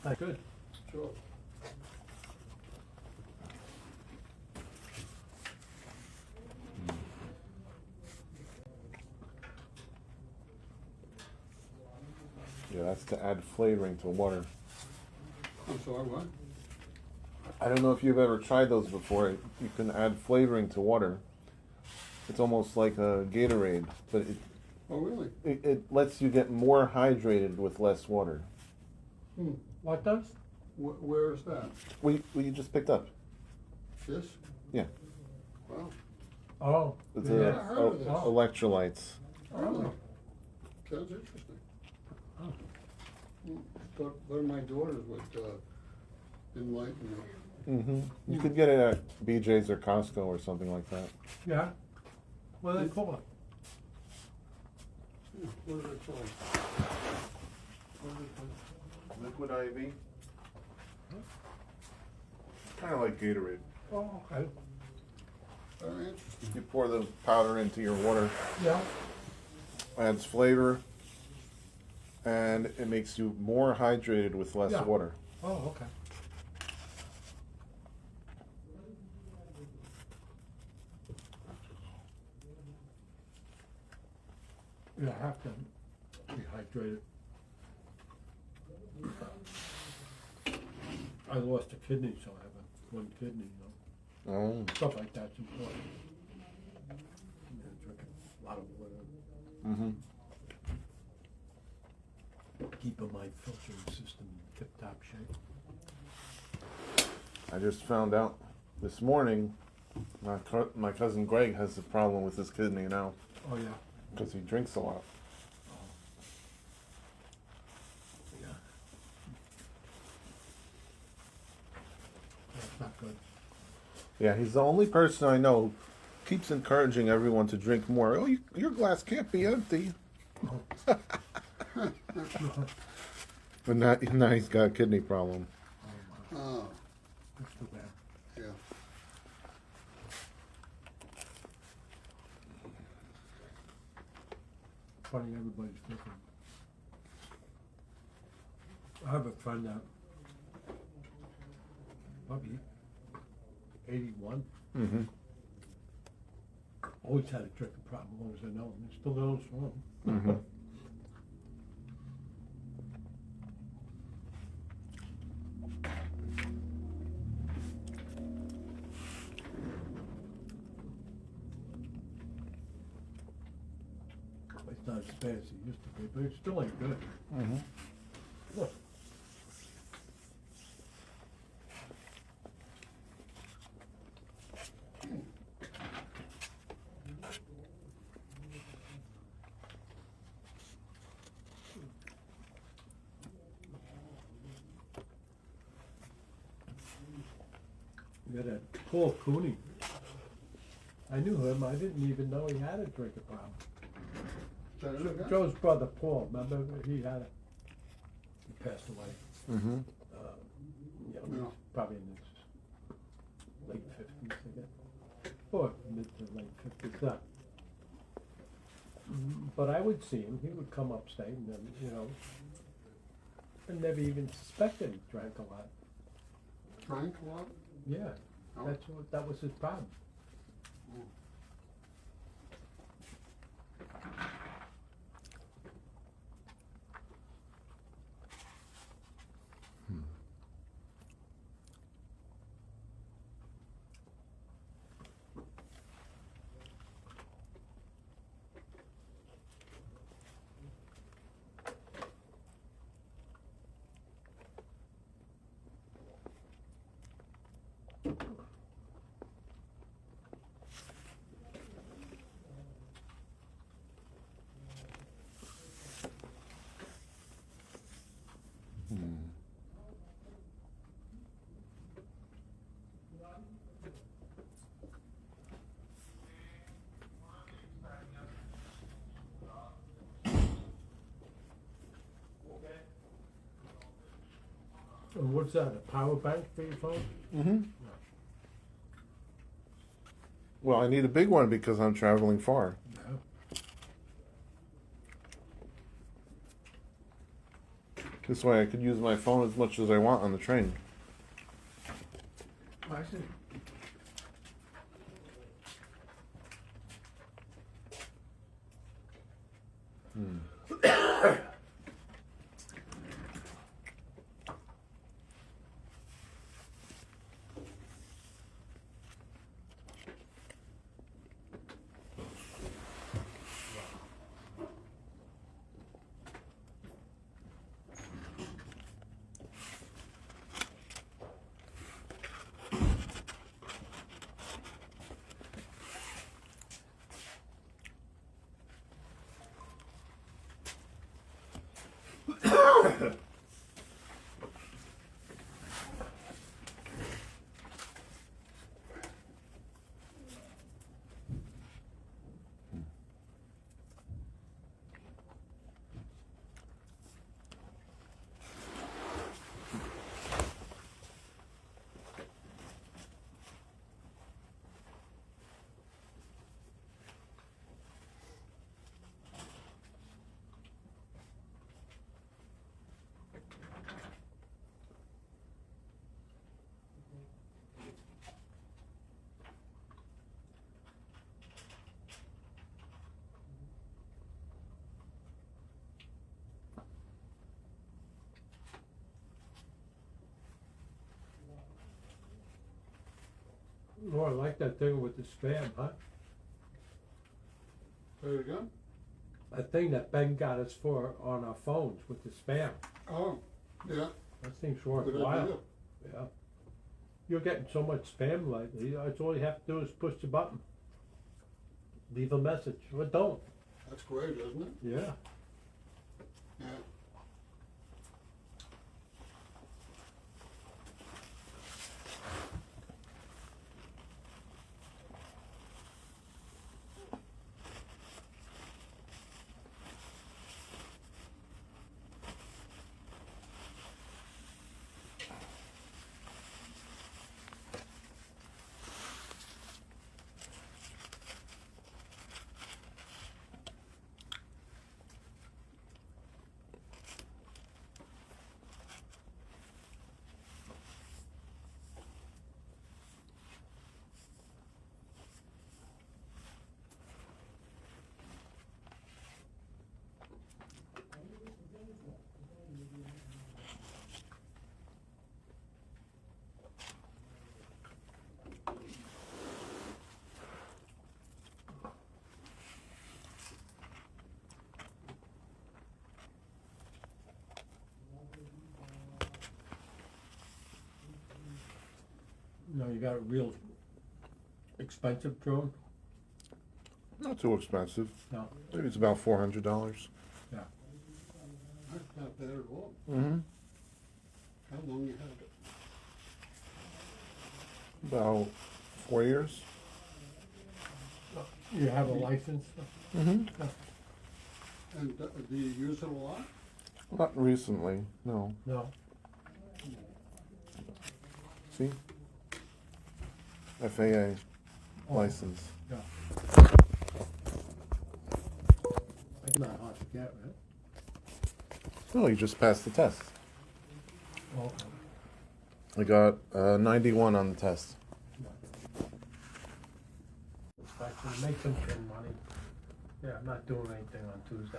Good. Sure. Yeah, that's to add flavoring to water. I'm sorry, what? I don't know if you've ever tried those before. You can add flavoring to water. It's almost like a Gatorade, but Oh, really? it lets you get more hydrated with less water. Hmm. What does? Where is that? What you just picked up? This? Yeah. Wow. Oh. It's Yeah, I heard of this. electrolytes. Really? Sounds interesting. Oh. Thought one of my daughters would enlighten me. Mm-hmm. You could get it at BJ's or Costco or something like that. Yeah. What do they call it? Yeah, what is it called? What is it called? Liquid IV. Kind of like Gatorade. Oh, okay. Very interesting. You pour the powder into your water, Yeah. adds flavor, and it makes you more hydrated with less Yeah. water. Oh, okay. Yeah, I have to be hydrated. I lost a kidney, so I have one kidney, Oh. Stuff like that's important. Drinking a lot of water. Mm-hmm. Keeping my filtering system in tip-top shape. I just found out this morning my cousin Greg has a problem with his kidney now Oh, yeah. because he drinks a lot. Yeah. That's not good. Yeah, he's the only person I know who keeps encouraging everyone to drink more. Oh, your glass can't be empty. But now he's got a kidney problem. Oh, That's too bad. yeah. Funny, everybody's different. I have a friend that probably 81. Mm-hmm. Always had a drinking problem, as long as I know him. He still goes strong. Mm-hmm. It's not as bad as it used to be, but it still ain't good. Mm-hmm. Look. You got that Paul Cooney. I knew him. I didn't even know he had a drinking problem. Is that it again? Joe's brother Paul, remember? He had it. He passed away. Mm-hmm. You know, Yeah. he's probably in his late 50s, I guess. Or mid to late 50s. But I would see him. He would come upstate and then, you know, I never even suspected he drank a lot. Drank a lot? Yeah, Oh. that was his problem. And what's that, a power bank for your phone? Mm-hmm. Well, I need a big one because I'm traveling far. No. This way I could use my phone as much as I want on the train. I see. Oh, I like that thing with the spam, huh? Say it again? That thing that Ben got us for on our phones with the spam. Oh, yeah, That seems good worthwhile. idea. Yeah. You're getting so much spam lately. That's all you have to do is push the button. Leave a message. Or don't. That's great, isn't it? Yeah. Yeah. No, you got a real expensive drone? Not too expensive. No. Maybe it's about $400. That's not bad at all. Mm-hmm. How long you had it? About 4 years. You have a license? Mm-hmm. And do you use it a lot? Not recently, no. No. See? FAA Oh, license. Yeah. It's not hard to get, right? No, you just passed the test. Oh, I got 91 on the test. I can make some good money. Yeah, I'm not doing anything on Tuesday.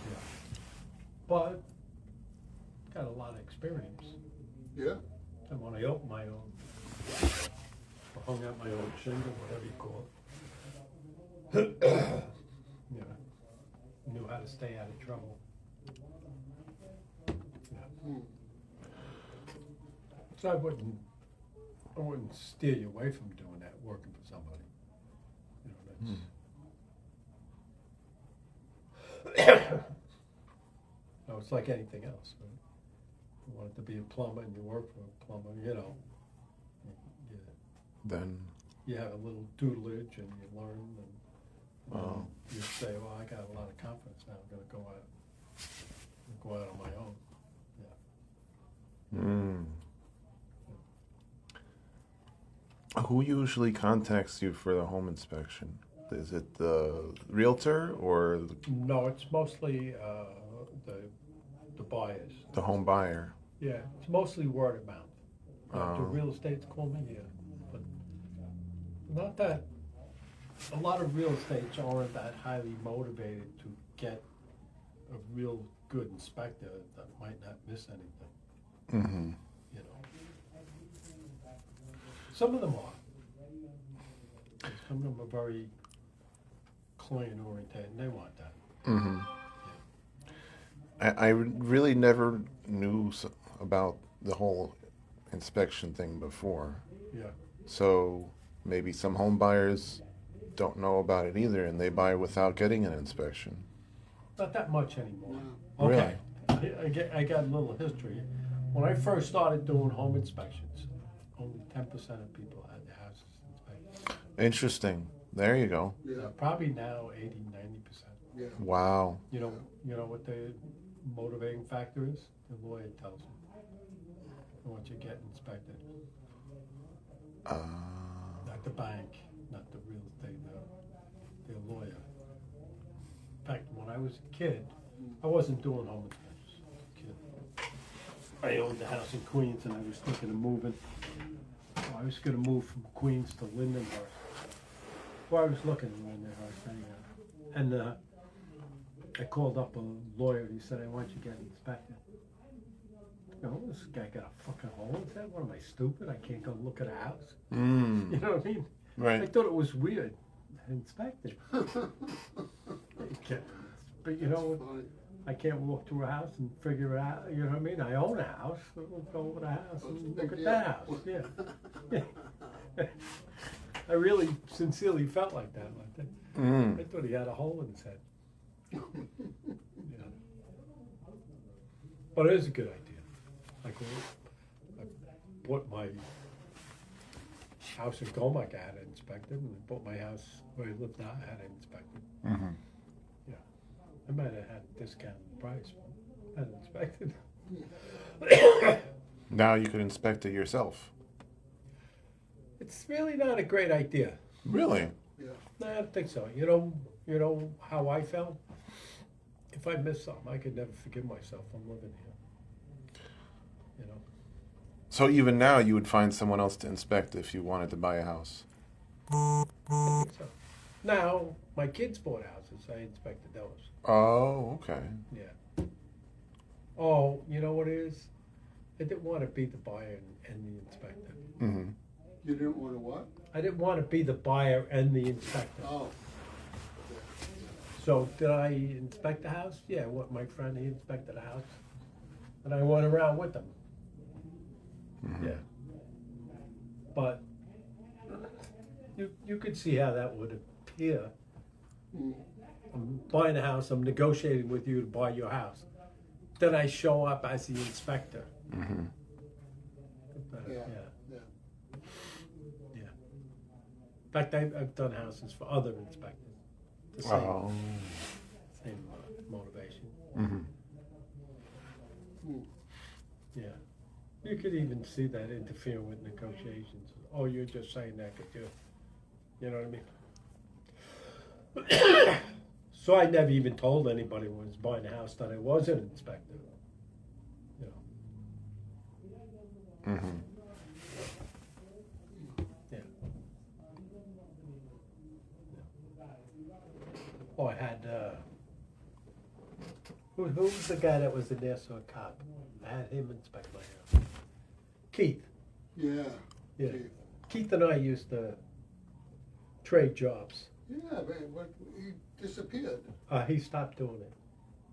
Yeah. But, got a lot of experience. Yeah. And when I opened my own, I hung out my own shingle, whatever you call it. You know, knew how to stay out of trouble. Yeah. Hmm. So I wouldn't steer you away from doing that, working for somebody. You know, that's. No, it's like anything else. Right? You wanted to be a plumber and you work for a plumber, you know. Then, You have a little tutelage and you learn and you say, well, I got a lot of confidence now, I'm gonna go out on my own. Who usually contacts you for the home inspection? Is it the realtor or No, it's mostly the buyers. the home buyer? Yeah, it's mostly word of mouth. The Oh. real estate's call me, yeah, but not that. A lot of real estates aren't that highly motivated to get a real good inspector that might not miss anything. Mm-hmm. You know, some of them are. Some of them are very client oriented, and they want that. Mm-hmm. I really never knew about the whole inspection thing before. Yeah. So maybe some home buyers don't know about it either, and they buy without getting an inspection. Not that much anymore. No. Okay. I got a little history. When I first started doing home inspections, only 10% of people had their houses inspected. Interesting. There you go. Yeah, Probably now 80, 90%. yeah. Wow. You know what the motivating factor is? The lawyer tells them. I want you to get inspected. Not the bank, not the real estate, the lawyer. In fact, when I was a kid, I wasn't doing home inspections. I was a kid. I owned a house in Queens and I was thinking of moving. I was going to move from Queens to Lindenhurst. Well, I was looking at Lindenhurst anyhow. And I called up a lawyer and he said, I want you to get inspected. You know, this guy got a fucking hole in his head. What am I, stupid? I can't go look at a house. Mm. You know what I mean? I Right. thought it was weird. Inspected. But you know, Funny. I can't walk through a house and figure it out. You know what I mean? I own a house. So we'll go over the house and What's look the at big that deal? house. Yeah. I really sincerely felt like that. I Mm. thought he had a hole in his head. Yeah. But it is a good idea. Like when I bought my house in Gomac, I had it inspected, and I bought my house where I lived now, I had it inspected. Mm-hmm. Yeah. I might have had a discounted price, but I had it inspected. Now you could inspect it yourself. It's really not a great idea. Really? Yeah. No, I don't think so. You know how I felt? If I missed something, I could never forgive myself for living here. You know? So even now, you would find someone else to inspect if you wanted to buy a house. I think so. Now, my kids bought houses. I inspected those. Oh, okay. Yeah. Oh, you know what it is? I didn't want to be the buyer and the inspector. Mm-hmm. You didn't want to what? I didn't want to be the buyer and the inspector. Oh. So did I inspect the house? Yeah, what my friend, he inspected the house. And I went around with him. Mm-hmm. Yeah. But you could see how that would appear. Mm. I'm buying a house, I'm negotiating with you to buy your house. Then I show up as the inspector. Mm-hmm. Yeah. Yeah. Yeah. Yeah. In fact, I've done houses for other inspectors. The same, Oh. same motivation. Mm-hmm. Mm. Yeah. You could even see that interfere with negotiations. Oh, you're just saying that because you know what I mean? So I never even told anybody when I was buying a house that I was an inspector. You know. Mm-hmm. Yeah. Oh, I had, who was the guy that was the Nassau cop? I had him inspect my house. Keith. Yeah. Yeah. Keith. Keith and I used to trade jobs. Yeah, but he disappeared. He stopped doing it.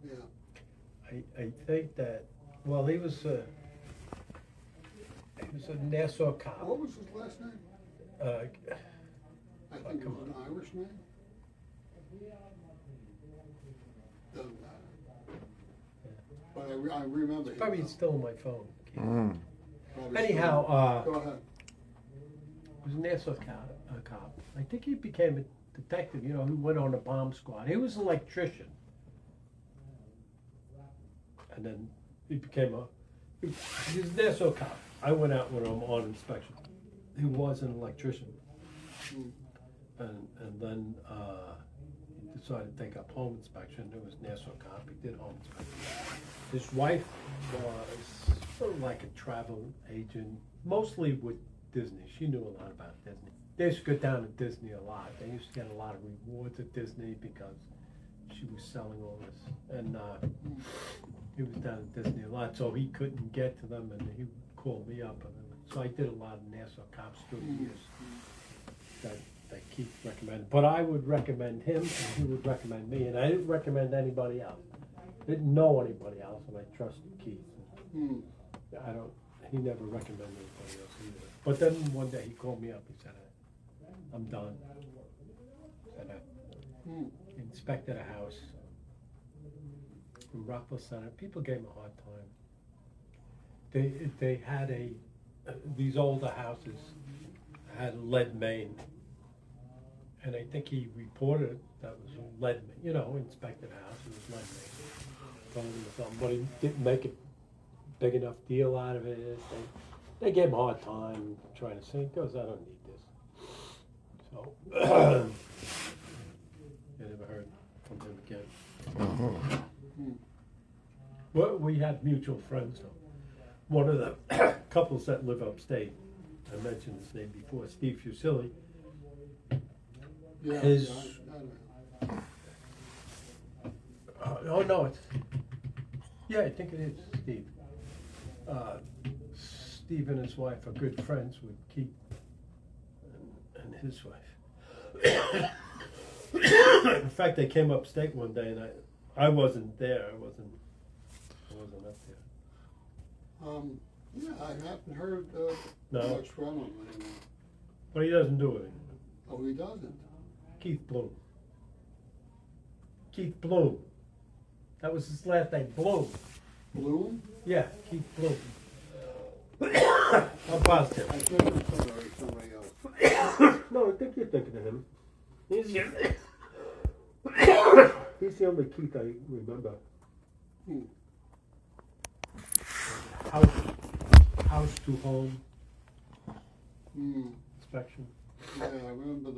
Yeah. I think that, well, he was a Nassau cop. What was his last name? I think it was an Irish name. Doesn't matter. But I remember. him. Probably still on my phone. Keith. Mm. Probably Anyhow, still- Go ahead. He was a Nassau cop. I think he became a detective, you know, who went on a bomb squad. He was an electrician. And then he became he was a Nassau cop. I went out with him on inspection. He was an electrician. Mm. and then, he decided to take up home inspection. It was Nassau Cop, he did home inspection. His wife was sort of like a travel agent, mostly with Disney. She knew a lot about Disney. They used to go down to Disney a lot. They used to get a lot of rewards at Disney because she was selling all this. And he was down at Disney a lot, so he couldn't get to them, and he would call me up. And so I did a lot of Nassau Cops through the years that Keith recommended. But I would recommend him, and he would recommend me, and I didn't recommend anybody else. Didn't know anybody else, and I trusted Keith. He never recommended anybody else either. But then one day he called me up, he said, I'm done. And I inspected a house in Rockville Center. People gave him a hard time. They had these older houses had a lead main. And I think he reported that was a lead main, inspected a house, it was lead main. Told him something, but he didn't make a big enough deal out of it. They gave him a hard time trying to say, he goes, I don't need this. So, I never heard from him again. Well, we had mutual friends, though. One of the couples that live upstate, I mentioned his name before, Steve Fusilli. Yeah, His, oh no, I think it is Steve. Steve and his wife are good friends with Keith and his wife. In fact, they came upstate one day, and I wasn't there. I wasn't up there. Yeah, I haven't heard No. much from him anymore. But he doesn't do it anymore. Oh, he doesn't? Keith Bloom. Keith Bloom. That was his last name, Bloom. Bloom? Yeah, Keith Bloom. I'm positive. I think it's somebody else. No, I think you're thinking of him. He's the only Keith I remember. House to home inspection. Yeah, I remember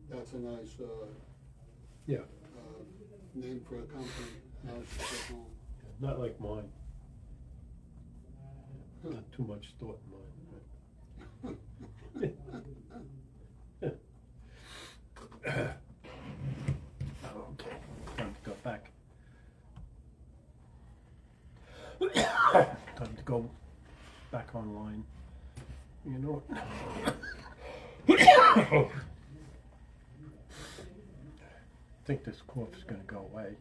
that's a nice name for a company. House to home. Not like mine. Not too much thought in mine. Okay, time to go back. Time to go back online. You know. I think this cough's gonna go away.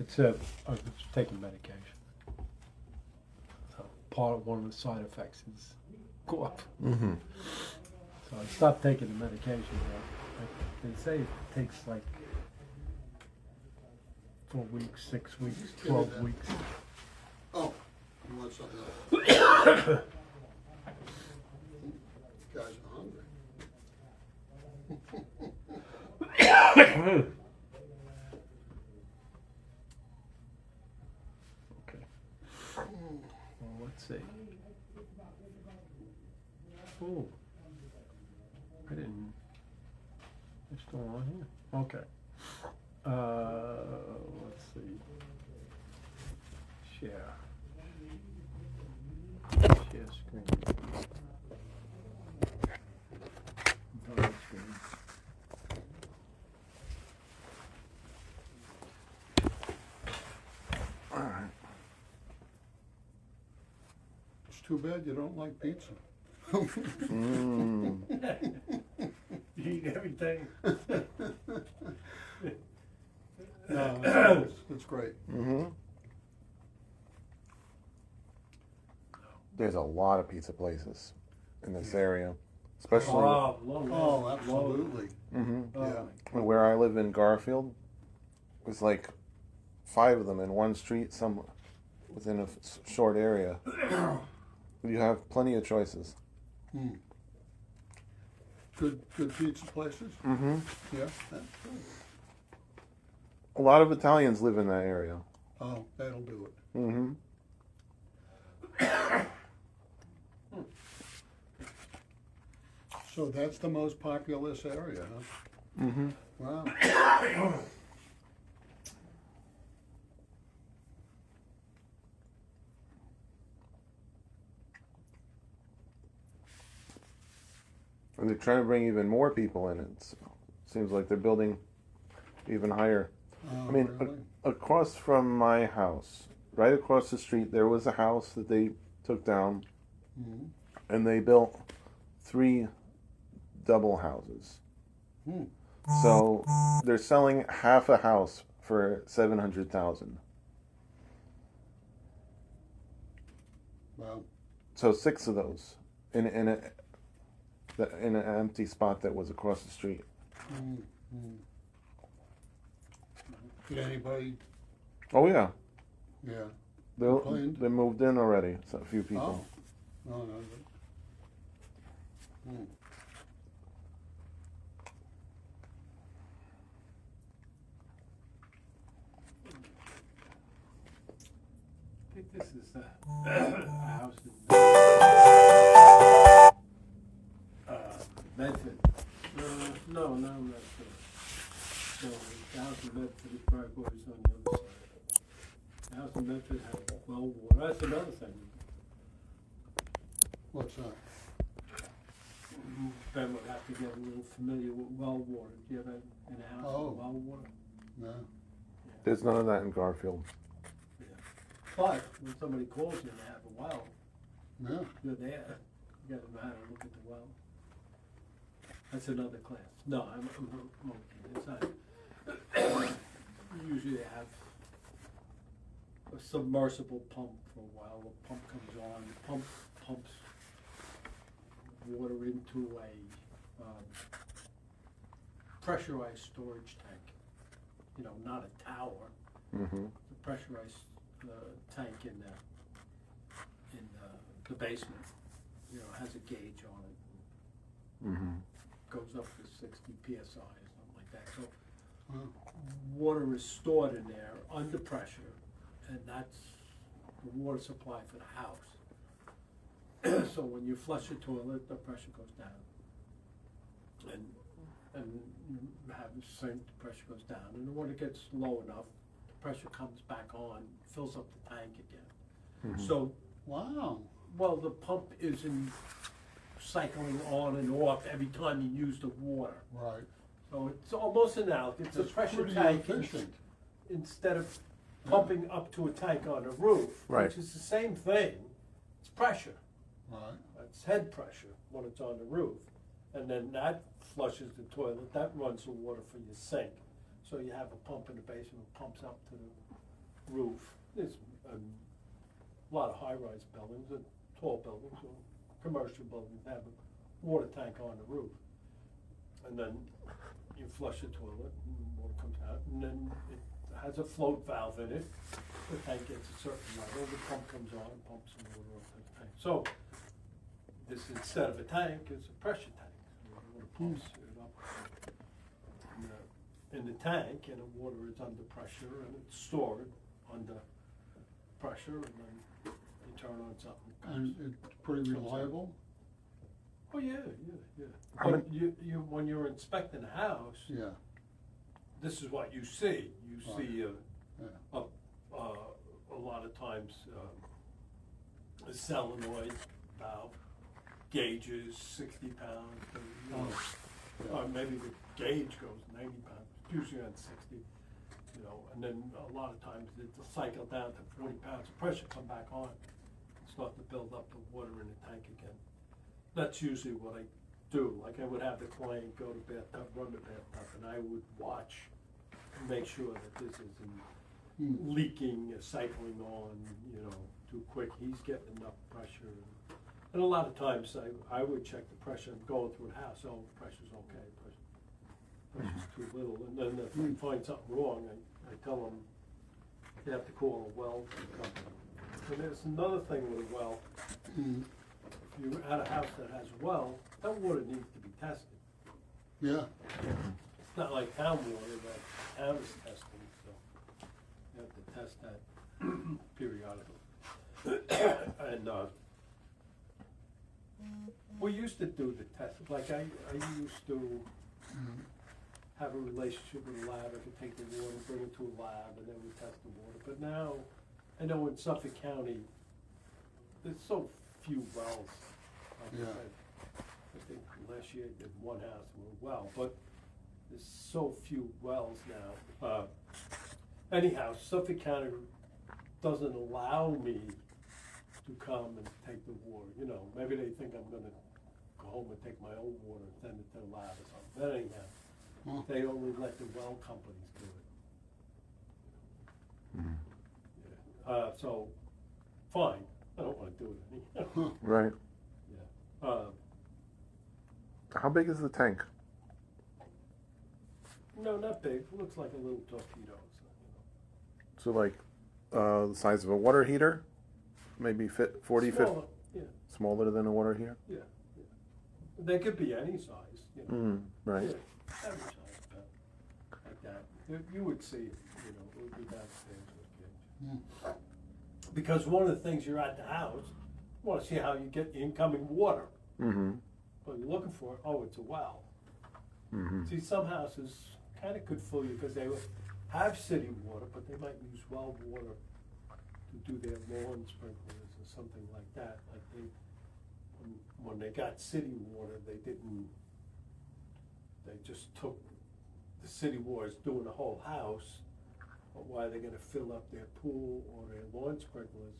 It's I was taking medication. So one of the side effects is cough. So I stopped taking the medication. They say it takes like 4 weeks, 6 weeks, 12 weeks. Oh, you want something else? Guys are hungry. Okay. Well, let's see. Oh, I didn't. It's still on here. Okay. Let's see. Share. Share screen. Double screen. All right. It's too bad you don't like pizza. You eat everything. No, it's great. There's a lot of pizza places in this area, especially Oh, absolutely. Yeah. where I live in Garfield. There's like 5 of them in one street, some within a short area. You have plenty of choices. Good pizza places. Mm-hmm. Yeah. That's good. A lot of Italians live in that area. Oh, that'll do it. Mm-hmm. So that's the most populous area, huh? Mm-hmm. Wow. And they're trying to bring even more people in. It seems like they're building even higher. Oh, I mean, really? Across from my house, right across the street, there was a house that they took down, Mhm. and they built 3 double houses. Hmm. So they're selling half a house for 700,000. Wow. So 6 of those in an empty spot that was across the street. Mm, mm. Did anybody? Oh yeah, Yeah. they Complained? they moved in already. So a few Oh. people. No, no. Hmm. I think this is a house in Medford. No, not Medford. So the house in Medford is probably on the other side. The house in Medford has well water. That's another thing. What's that? Ben would have to get a little familiar with well water. Do you have in a house Oh. with well water? No. There's none of that in Garfield. Yeah. But when somebody calls you and they have a well, Yeah. you're there. You gotta know how to look at the well. That's another class. No, I'm okay. It's not. Usually they have a submersible pump for a while. The pump comes on, the pump pumps water into a pressurized storage tank. You know, not a tower. Mm-hmm. The pressurized tank in the basement. You know, has a gauge on it. Mm-hmm. Goes up to 60 psi or something like that. So Wow. water is stored in there under pressure, and that's the water supply for the house. So when you flush the toilet, the pressure goes down, and you have the sink, the pressure goes down, and when it gets low enough, the pressure comes back on, fills up the tank again. Mhm. So, Wow. well, the pump isn't cycling on and off every time you use the water. Right. So it's almost analogous. It's a That's pressure pretty tank efficient. instead of pumping up to a tank on a roof, Right. which is the same thing. It's pressure. Right. It's head pressure when it's on the roof. And then that flushes the toilet. That runs the water for your sink. So you have a pump in the basement that pumps up to the roof. There's a lot of high-rise buildings and tall buildings or commercial buildings have a water tank on the roof. And then you flush the toilet and water comes out, and then it has a float valve in it. The tank gets a certain level, the pump comes on and pumps some water up to the tank. So this, instead of a tank, is a pressure tank. So the water pumps it up in the tank, and the water is under pressure, and it's stored under pressure, and then you turn on something. it And comes. it's pretty reliable? Oh, yeah. How But you, when you're inspecting a house, Yeah. this is what you see. You Right. see Yeah. a lot of times a solenoid valve, gauges 60 pounds, or maybe the gauge goes 90 pounds, usually on 60, you know, and then a lot of times it'll cycle down to 40 pounds of pressure, come back on, start to build up the water in the tank again. That's usually what I do. Like I would have the client go to bathtub, run the bathtub, and I would watch and make sure that this isn't leaking, cycling on, you know, too quick. He's getting enough pressure. And a lot of times I would check the pressure. I'm going through the house. Oh, pressure's okay. Pressure's too little. And then if I find something wrong, I tell them you have to call a well company. And there's another thing with a well. Mm. If you're at a house that has a well, that water needs to be tested. Yeah. It's not like town water that town is testing, so you have to test that periodically. And We used to do the test, like I used to have a relationship with a lab, I could take the water, bring it to a lab, and then we test the water. But now, I know in Suffolk County, there's so few wells. Like Yeah. I think last year I did one house with a well, but there's so few wells now. Anyhow, Suffolk County doesn't allow me to come and take the water, you know, maybe they think I'm gonna go home and take my own water and send it to the lab or something, but anyhow, Huh. they only let the well companies do it. Mhm. Yeah. So, fine, I don't wanna do it anyhow. Right. Yeah. How big is the tank? No, not big, looks like a little torpedo, so, So like the size of a water heater? Maybe fit 40, 50, Smaller, yeah, smaller than a water heater? yeah. They could be any size, you know. Right. Yeah, every size, like that. You would see it, you know, it would be downstairs with kids. Because one of the things you're at the house, you wanna see how you get the incoming water. Mm-hmm. What you're looking for, oh, it's a well. Mm-hmm. See, some houses kinda could fool you, because they would have city water, but they might use well water to do their lawn sprinklers or something like that. Like when they got city water, they just took the city water's doing the whole house, but why they're gonna fill up their pool or their lawn sprinklers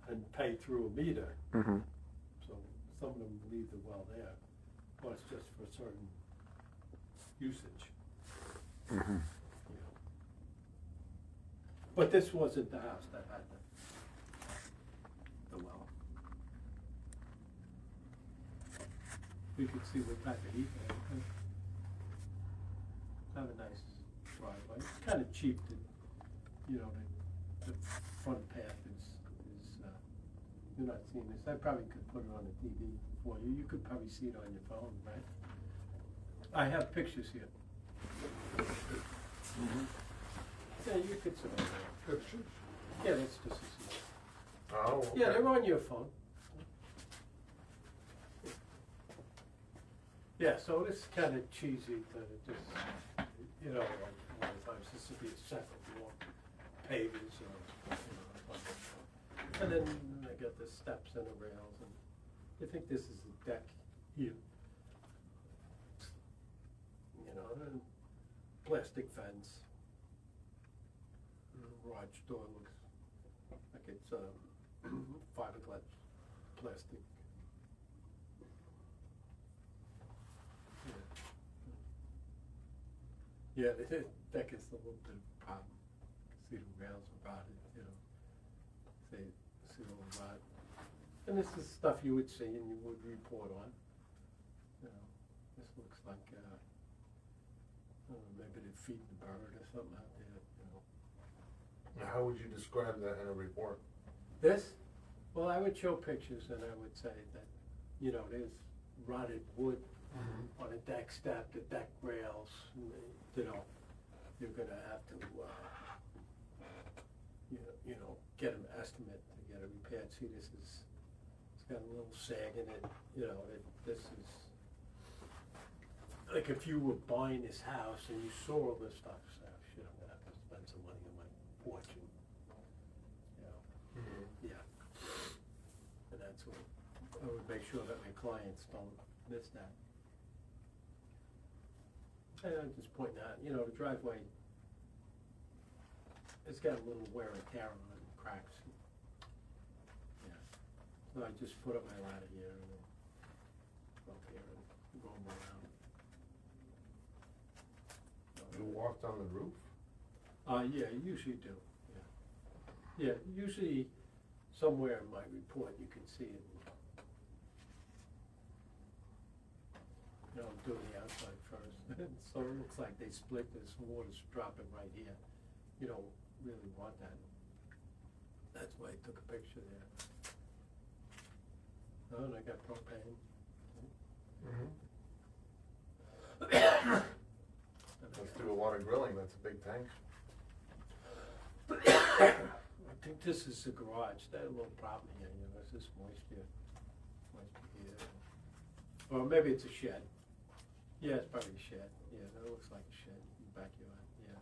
and pay through a meter. Mm-hmm. So some of them leave the well there, but it's just for certain usage, Mm-hmm. you know. But this wasn't the house that had the well. You could see what type of heat they had. Have a nice driveway. It's kind of cheap to, you know, the front path is, you're not seeing this. I probably could put it on the TV for you. You could probably see it on your phone, right? I have pictures here. Yeah, you could see it. Pictures? Yeah, that's just as easy. Oh. Yeah, they're on your phone. Yeah, so it's kind of cheesy that it just, you know, like a lot of times this would be a separate walk, pavers or, you know, like that. And then I got the steps and the rails, and I think this is the deck here. You know, and plastic fence. And the garage door looks like it's fiberglass plastic. Yeah, the deck is a little bit of a problem. See the rails are rotted, you know. See the little rot. And this is stuff you would see and you would report on. You know, this looks like, I don't know, maybe they're feeding the bird or something out there, you know. How would you describe that in a report? This? Well, I would show pictures and I would say that, you know, there's rotted wood on a deck step, the deck rails, and you know, you're gonna have to, you know, get an estimate to get it repaired. See, it's got a little sag in it, you know, this is, like if you were buying this house and you saw all this stuff, you say, oh, shit, I'm gonna have to spend some money on my porch and, you know, yeah. And that's what, I would make sure that my clients don't miss that. And I'm just pointing out, you know, the driveway, it's got a little wear and tear on it, cracks. Yeah. So I just put up my ladder here and then go up here and go around. You walked on the roof? Yeah, you usually do, yeah. Yeah, usually somewhere in my report you can see it. You know, I'm doing the outside first. So it looks like they split this, water's dropping right here. You don't really want that. That's why I took a picture there. Oh, and I got propane. Let's do a lot of grilling, that's a big tank. I think this is the garage. That little problem here, you know, it's just moisture Yeah. Or maybe it's a shed. Yeah, it's probably a shed. Yeah, that looks like a shed in the backyard, yeah.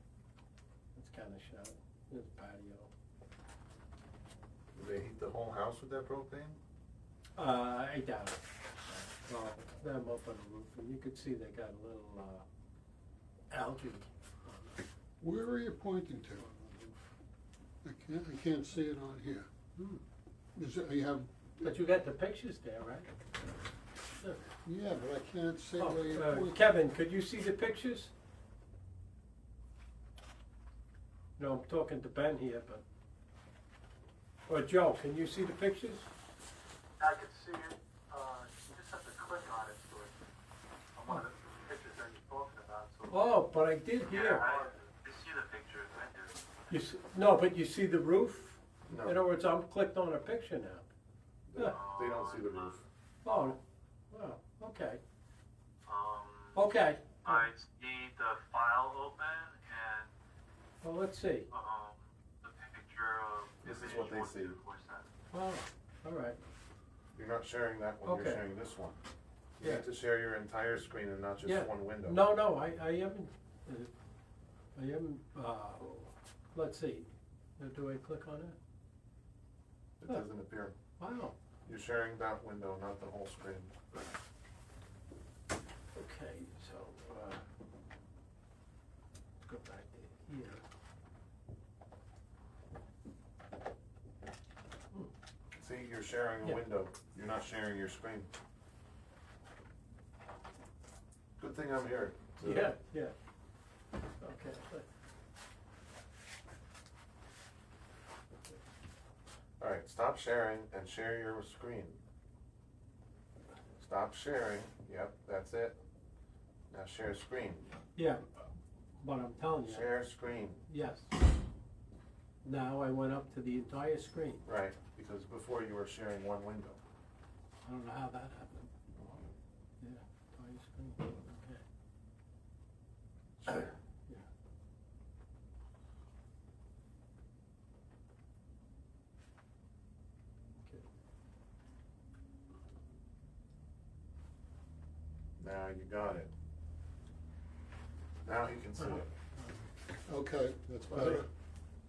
It's kinda shallow. There's a patio. Do they heat the whole house with that propane? I doubt it. Well, them up on the roof, and you could see they got a little, algae Where are you pointing to? I can't see it on here. Hmm. You have, But you got the pictures there, right? yeah, but I can't see Oh, where you're pointing. Kevin, could you see the pictures? No, I'm talking to Ben here, but. Or Joe, can you see the pictures? I could see it, you just have to click on it, so it's on one of the pictures that you're talking about, so. Oh, but I did Yeah, hear. I see the pictures, I do. You no, but you see the roof? No. In other words, I'm clicked on a picture now. They don't see the roof. Oh, well, okay, Um, okay. I see the file open and, Well, let's see. the picture of This is image what they see. 1247. Oh, all right. You're not sharing that one, Okay. you're sharing this one. You Yeah. need to share your entire screen and not just Yeah. one window. No, I am, let's see. Do I click on it? It doesn't appear. Wow, You're sharing that window, not the whole screen. okay, so, let's go back to here. See, you're sharing a Yeah. window, you're not sharing your screen. Good thing I'm here. to- Yeah. Okay. All right, stop sharing and share your screen. Stop sharing, yep, that's it. Now share screen, Yeah, but I'm telling you, share screen, yes. Now I went up to the entire screen. right, because before you were sharing one window. I don't know how that happened. Yeah, entire screen, okay. Share. Yeah. Okay. Now you got it. Now you can see it. Okay, that's Well, better.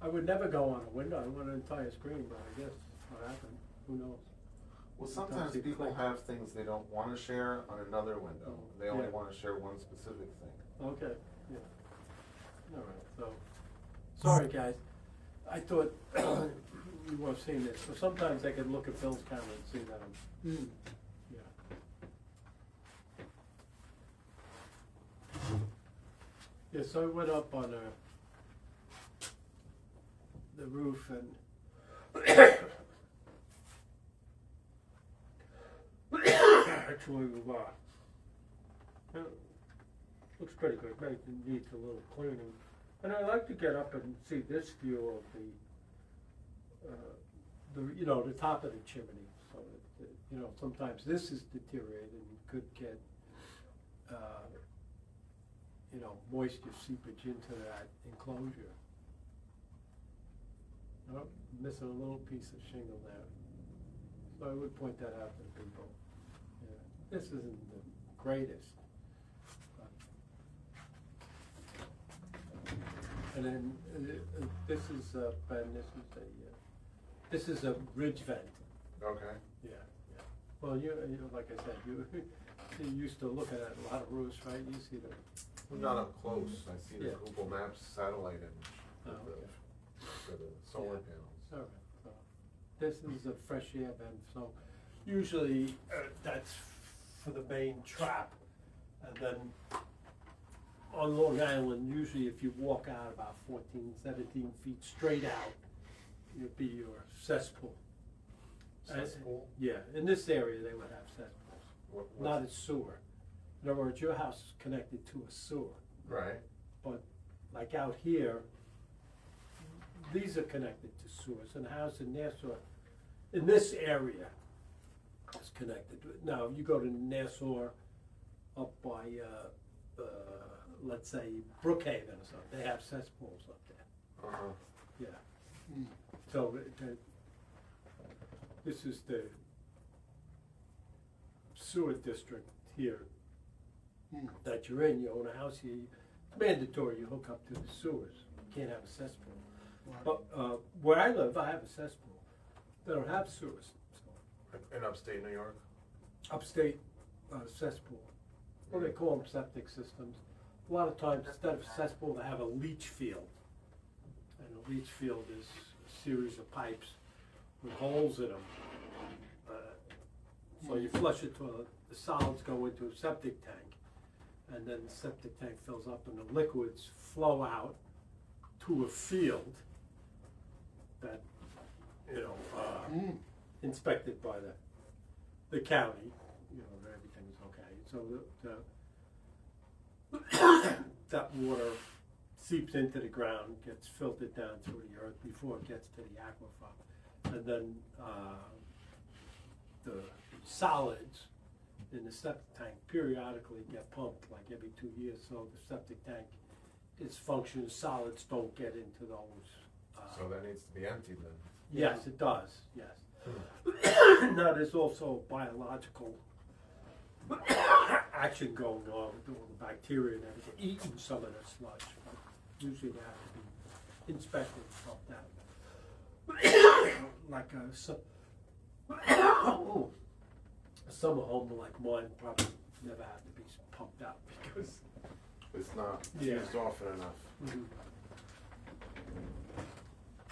I would never go on a window, I want an entire screen, but I guess what happened, who knows? Well, Sometimes sometimes you people click. have things they don't wanna share on another window. They only Yeah. wanna share one specific thing. Okay, yeah. All right, so, sorry, guys. I thought you were seeing this, so sometimes I could look at Bill's camera and see that I'm, Hmm. yeah. Yeah, so I went up on the roof and actually, it looks pretty good, maybe it needs a little cleaning. And I like to get up and see this view of the top of the chimney, so that, sometimes this is deteriorated and could get, moisture seepage into that enclosure. Oh, missing a little piece of shingle there. So I would point that out to the people. Yeah, this isn't the greatest. but- And then, this is, Ben, this is a ridge vent. Okay. Yeah. Well, like I said, you're used to looking at a lot of roofs, right? You see the. I'm not up close, I see the Yeah. Google Maps satellite image Oh, of okay. for the solar Yeah. panels. All right, so this is a fresh air vent, so usually that's for the main trap. And then on Long Island, usually if you walk out about 14, 17 feet straight out, it'd be your cesspool. Cesspool? Yeah, in this area, they would have cesspools, What's- not a sewer. In other words, your house is connected to a sewer. Right, But like out here, these are connected to sewers, and the house in Nassau, in this area, is connected to it. Now, if you go to Nassau up by, let's say Brookhaven or something, they have cesspools up there, uh-huh, yeah. Hmm. So, this is sewer district here Hmm. that you're in, you own a house here, it's mandatory you hook up to the sewers. You can't have a cesspool. Right. But where I live, I have a cesspool. They don't have sewers. So In upstate New York? upstate cesspool. What do they call them? Septic systems. A lot of times, instead of cesspool, they have a leach field. And a leach field is a series of pipes with holes in them. So you flush it to the solids go into a septic tank. And then the septic tank fills up and the liquids flow out to a field that, you know, Hmm. inspected by the county, you know, that everything is okay. So that water seeps into the ground, gets filtered down through the earth before it gets to the aquifer. And then the solids in the septic tank periodically get pumped like every 2 years, so the septic tank is functions, solids don't get into those. So that needs to be emptied then. Yes, it does, yes. Now, there's also biological action going on with all the bacteria and everything, eating some of the sludge. But usually they have to be inspected and pumped out. Like a summer home like mine probably never have to be pumped out because It's not Yeah. used often enough.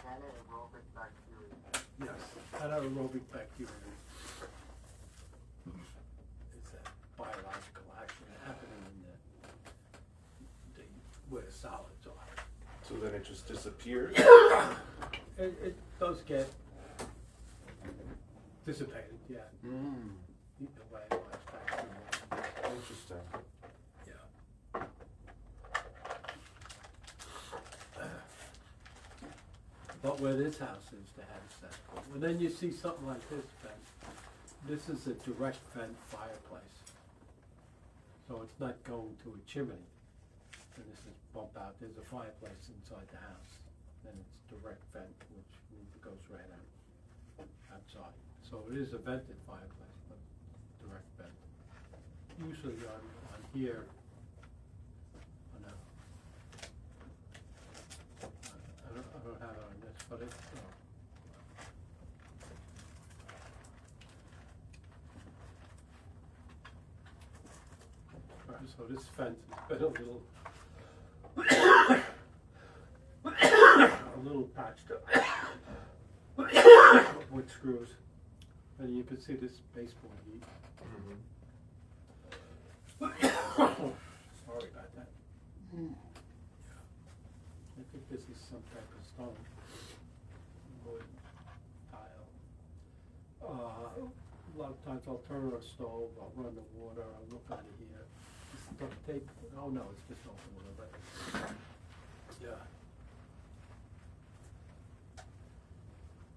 Anaerobic bacteria. yes, anaerobic bacteria is a biological action happening in the where the solids are. So then it just disappears? It does get dissipated, yeah. Hmm. Eaten away by bacteria. Interesting. Yeah. But where this house is, they have a cesspool. And then you see something like this vent. This is a direct vent fireplace. So it's not going to a chimney. And this is bump out, there's a fireplace inside the house. Then it's direct vent, which goes right out outside. So it is a vented fireplace, but direct vent. Usually on here, I don't have it on this, but it's, Alright, so this fence has been a little patched up with screws. And you can see this baseboard heat. Sorry about that. Hmm. I think this is some type of stone. Wood, tile. A lot of times I'll turn on a stove, I'll run the water, I'll look under here. This is duct tape. Oh no, it's just open a little bit. Yeah.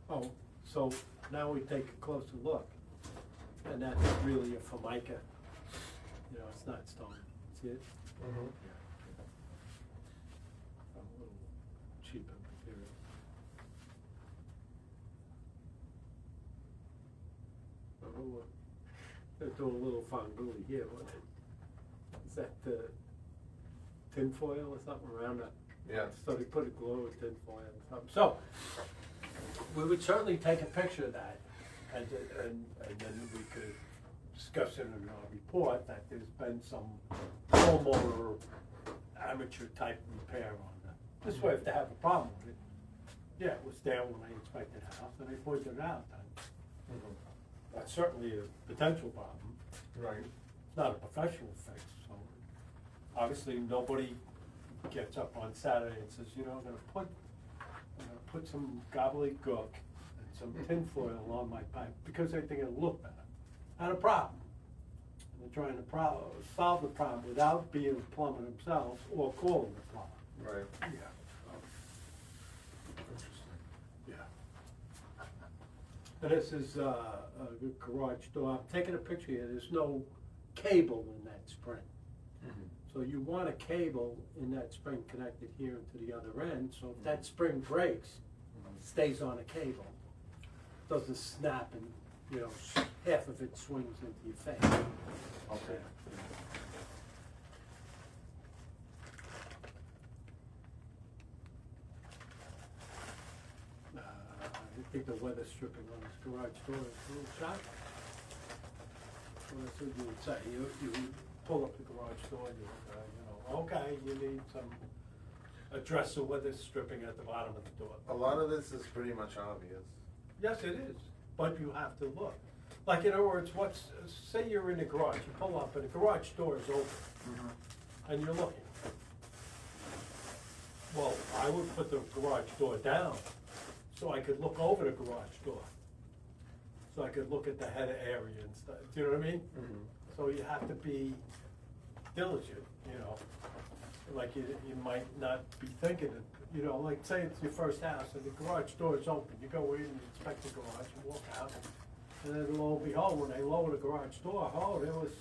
Oh, so now we take a closer look. And that's really a formica. You know, it's not stone. See it? Mm-hmm. A little cheaper material. Oh, they're doing a little fanguli here, what? Is that tin foil or something around that? Yeah. So they put a glow of tin foil or something. So, we would certainly take a picture of that and then we could discuss it in our report that there's been some homeowner amateur type repair on that. This way, if they have a problem with it, yeah, it was there when they inspected the house and they pointed it out. And that's certainly a potential problem. Right. It's not a professional fix, so obviously nobody gets up on Saturday and says, you know, I'm gonna put some gobbledygook and some tin foil on my pipe because they think it'll look better. Not a problem. And they're trying to solve the problem without being a plumber themselves or calling the plumber. Right. Yeah. Interesting. Yeah. And this is a garage door. I'm taking a picture here. There's no cable in that spring. Mm-hmm. So you want a cable in that spring connected here to the other end, so if that spring breaks, it stays on a cable. Doesn't snap and you know, half of it swings into your face. Okay. I think the weather stripping on this garage door is a little shocking. Well, that's what you would say, you would pull up the garage door, and you know, okay, you need some, address the weather stripping at the bottom of the door. A lot of this is pretty much obvious. Yes, it is, but you have to look. Like, in other words, say you're in the garage, you pull up and the garage door is open, and you're looking. Well, I would put the garage door down, so I could look over the garage door. So I could look at the header area and stuff, do you know what I mean? So you have to be diligent, you know, like you might not be thinking, you know, like say it's your first house and the garage door is open, you go in and you inspect the garage and walk out, and then lo and behold, when they lower the garage door, oh, there was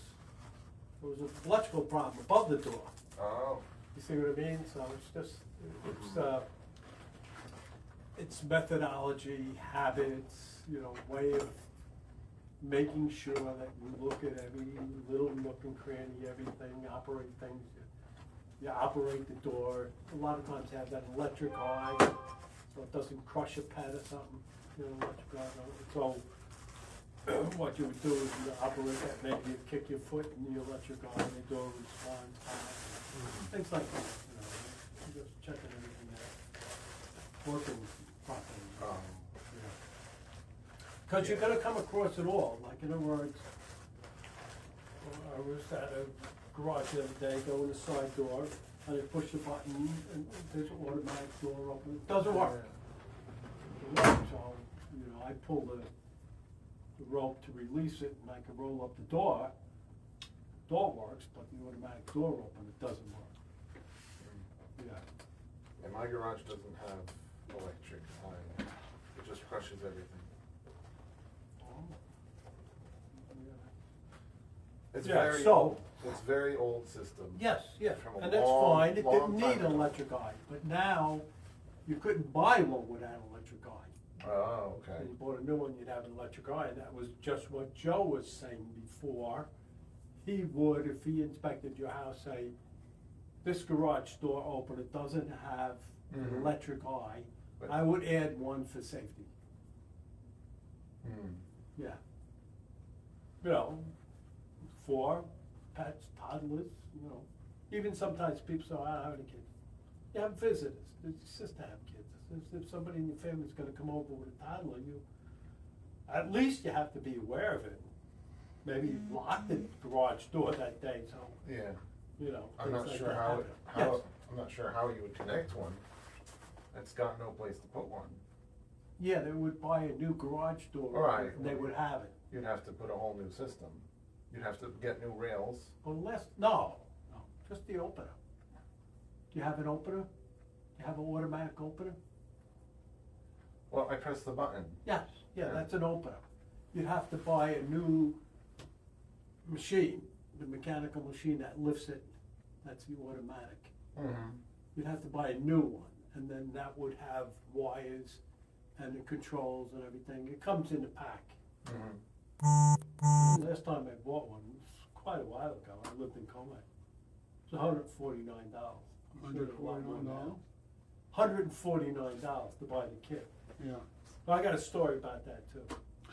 an electrical problem above the door. Oh. You see what I mean? So it's just, it's methodology, habits, you know, way of making sure that you look at every little nook and cranny, everything, operate things. You operate the door. A lot of times you have that electric eye, so it doesn't crush a pet or something, you know, electric eye. So what you would do is you operate that, maybe you kick your foot in the electric eye and the door responds fine. Things like that, you know, you're just checking everything out, working properly. Because you're gonna come across it all, like in other words, I was at a garage the other day, go in the side door, and I push the button, and there's an automatic door open, it doesn't work. It doesn't work, so, you know, I pull the rope to release it, and I can roll up the door. Door works, but the automatic door open, it doesn't work. Yeah. And my garage doesn't have electric. It just crushes everything. It's Yeah, very so- old. It's very old system. Yes, yes, From a and that's long, fine, it long didn't need time an ago. electric eye, but now, you couldn't buy one without an electric eye. Oh, okay. When you bought a new one, you'd have an electric eye, and that was just what Joe was saying before. He would, if he inspected your house, say, this garage door opener doesn't have an Mhm. electric eye, But- I would add one for safety, Hmm. yeah. You know, for pets, toddlers, you know, even sometimes people say, I don't have any kids. You have visitors, it's just to have kids. If somebody in your family's gonna come over with a toddler, at least you have to be aware of it. Maybe lock the garage door that day, so, Yeah. you know. I'm things not like sure that how, happen. how, Yes. I'm not sure how you would connect one. It's got no place to put one. Yeah, they would buy a new garage door. Right. And they would have it. You'd have to put a whole new system. You'd have to get new rails. Unless, no, just the opener. Do you have an opener? Do you have an automatic opener? Well, I press the button. Yes, yeah, Yeah. that's an opener. You'd have to buy a new machine, the mechanical machine that lifts it, that's the automatic. Mm-hmm. You'd have to buy a new one, and then that would have wires and the controls and everything. It comes in the pack. Mm-hmm. Last time I bought one, it was quite a while ago, I lived in Comac. It was $149. I'm sure there's a lot more now. $149 to buy the kit. Yeah. Well, I got a story about that too.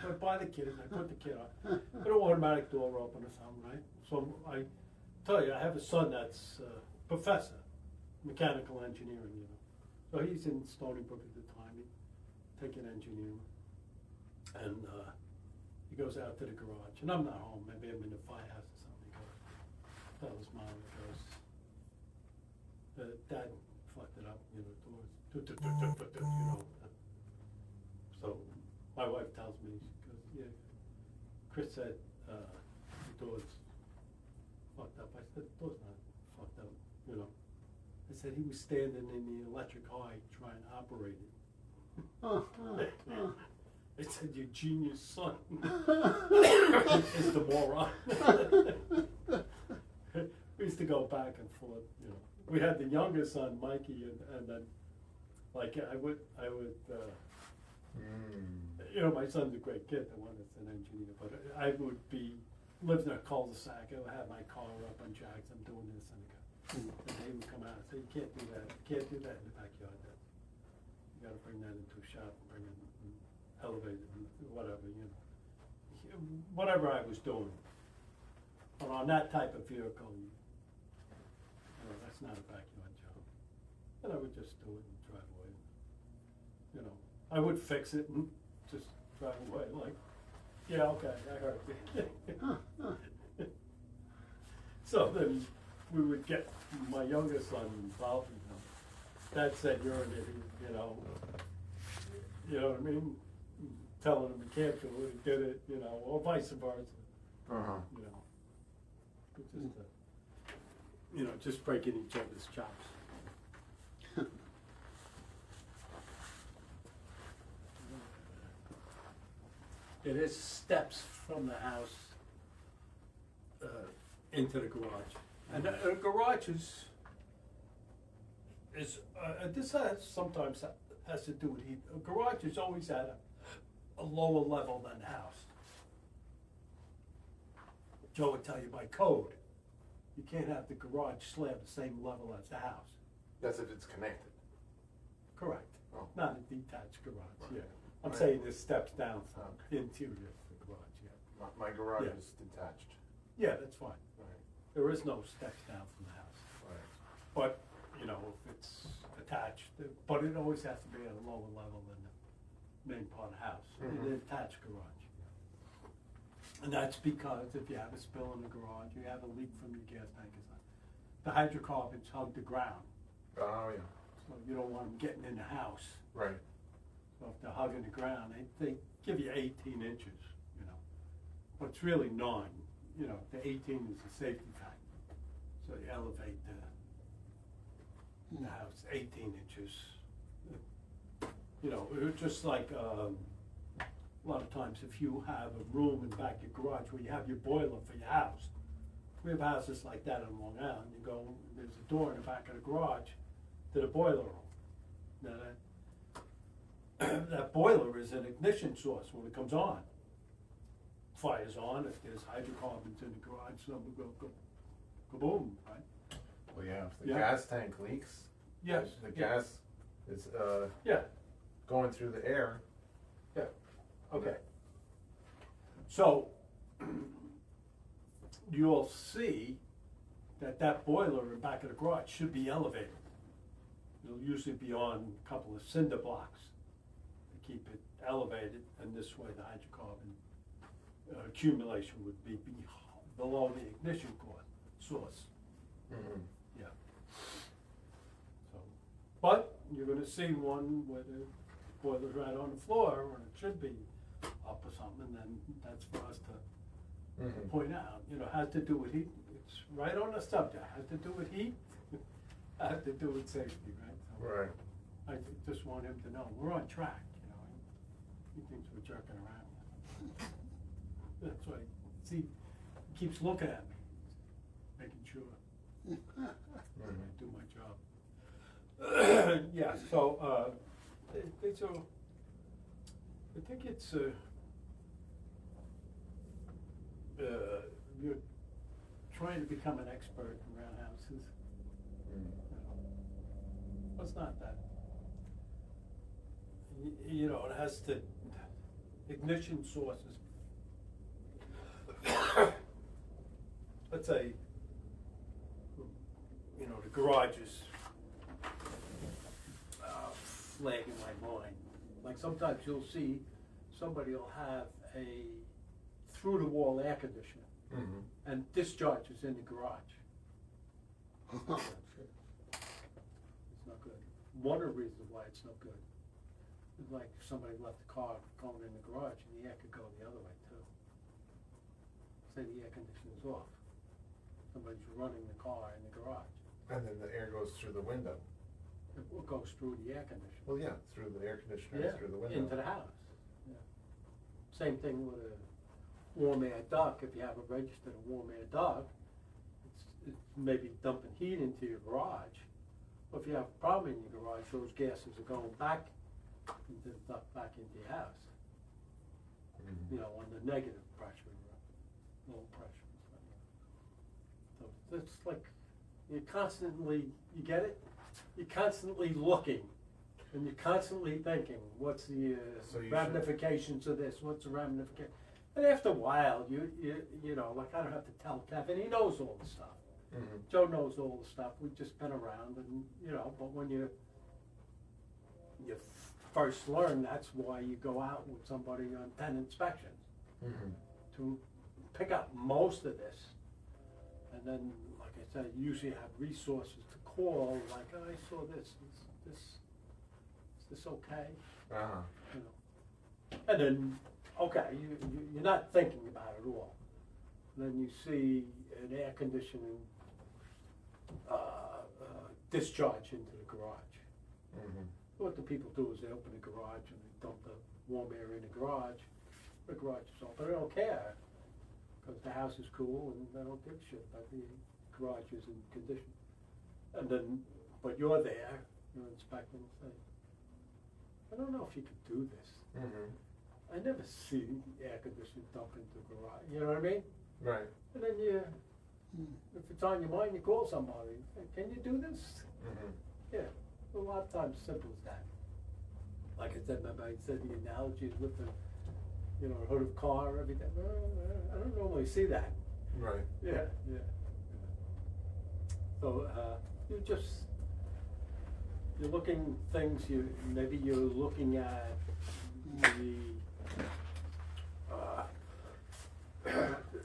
So I buy the kit and I put the kit on, put an automatic door open or something, right? So I tell you, I have a son that's a professor, mechanical engineering, you know. So he's in Stony Brook at the time, he's taking engineering. And he goes out to the garage, and I'm not home, maybe I'm in the firehouse or something. He goes, tells his mom, he goes, Dad fucked it up, you know, doors, you know. So my wife tells me, she goes, yeah, Chris said, the door's fucked up. I said, the door's not fucked up, you know. I said, he was standing in the electric eye trying to operate it. I said, your genius son is the moron. We used to go back and forth, you know. We had the younger son, Mikey, and then, like, I would You know, my son's a great kid, the one that's an engineer, but I would be, live in a cul-de-sac, I would have my car up on jacks, I'm doing this, and they would come out and say, you can't do that, you can't do that in the backyard, you gotta bring that into a shop, and bring it elevated, and whatever, you know. Whatever I was doing. But on that type of vehicle, you know, that's not a backyard job. And I would just do it and drive away. You know, I would fix it and just drive away, like, yeah, okay, I heard you. So then we would get my youngest son involved in them. Dad said, you're an idiot, you know. You know what I mean? Telling him he can't do it, he did it, you know, or vice versa, Uh-huh. you know. But just, you know, just breaking each other's chops. It is steps from the house into the garage. And the garage is this sometimes has to do with heat. A garage is always at a lower level than the house. Joe would tell you by code, you can't have the garage slab the same level as the house. That's if it's connected. Correct. Oh. Not a detached garage, Right. yeah. I'm Right. saying there's steps down from Okay. the interior of the garage, yeah. My garage Yeah. is detached. Yeah, that's fine. Right. There is no steps down from the house. Right. But, you know, if it's attached, but it always has to be at a lower level than the main part of the house, Mhm. an attached garage. And that's because if you have a spill in the garage, you have a leak from your gas tank, the hydrocarbons hug the ground, Oh, yeah. so you don't want them getting in the house. Right. So if they're hugging the ground, they give you 18 inches, you know, but it's really 9, you know, the 18 is a safety factor. So you elevate the house 18 inches. You know, it's just like, a lot of times if you have a room in the back of your garage where you have your boiler for your house, we have houses like that in Long Island, you go, there's a door in the back of the garage to the boiler room. Now that boiler is an ignition source when it comes on. Fire's on, if there's hydrocarbons in the garage, something will go kaboom, right? Well, yeah, if the Yeah. gas tank leaks, Yes. the yeah. gas is Yeah, going through the air. yeah, okay. So, you'll see that boiler in the back of the garage should be elevated. It'll usually be on a couple of cinder blocks to keep it elevated, and this way the hydrocarbon accumulation would be below the ignition source. Mm-hmm. Yeah. So, but you're gonna see one where the boiler's right on the floor, and it should be up or something, and then that's for us to Mm-hmm. point out, you know, has to do with heat, it's right on the subject, has to do with heat, has to do with safety, right? So Right. I just want him to know, we're on track, you know, he thinks we're jerking around. That's why, see, he keeps looking at me, making sure I do my job. Yeah, so, it's a, I think it's you're trying to become an expert around houses. Mm. Well, it's not that. You know, it has to, ignition sources. Let's say, you know, the garage is flagging my mind. Like sometimes you'll see somebody will have a through-the-wall air conditioner Mm-hmm. and discharges in the garage. It's not good. One of the reasons why it's no good is like if somebody left the car going in the garage and the air could go the other way too. Say the air conditioner's off. Somebody's running the car in the garage. And then the air goes through the window. It goes through the air conditioner. Well, yeah, through the air conditioner, through the window. Into the house. Yeah. Same thing with a warm air duct. If you have a registered warm air duct, it's maybe dumping heat into your garage. But if you have a problem in your garage, those gases are going back into the duct back into your house. You know, on the negative pressure, low pressure. So it's like you're constantly, you get it? You're constantly looking, and you're constantly thinking, what's the So you ramifications of this? What's the ramification? And after a while, you know, like I don't have to tell Kevin, he knows all the stuff. Joe knows all the stuff. We've just been around, and you know. But when you first learn, that's why you go out with somebody on 10 inspections to pick up most of this. And then, like I said, you usually have resources to call, like, oh, I saw this. Is this okay? Uh-huh. You know. And then, okay, you're not thinking about it all. And then you see an air conditioning discharge into the garage. What the people do is they open the garage and they dump the warm air in the garage. The garage is open. They don't care because the house is cool and they don't give a shit about the garage is in condition. And then, but you're there, you're inspecting and say, I don't know if you could do this. I never see air conditioning dump into the garage. You know what I mean? Right. And then if it's on your mind, you call somebody. Can you do this? Yeah. A lot of times, simple as that. Like I said, remember I said the analogies with the, you know, hood of car, everything. I don't normally see that. Right. Yeah. So you're looking things. Maybe you're looking at the.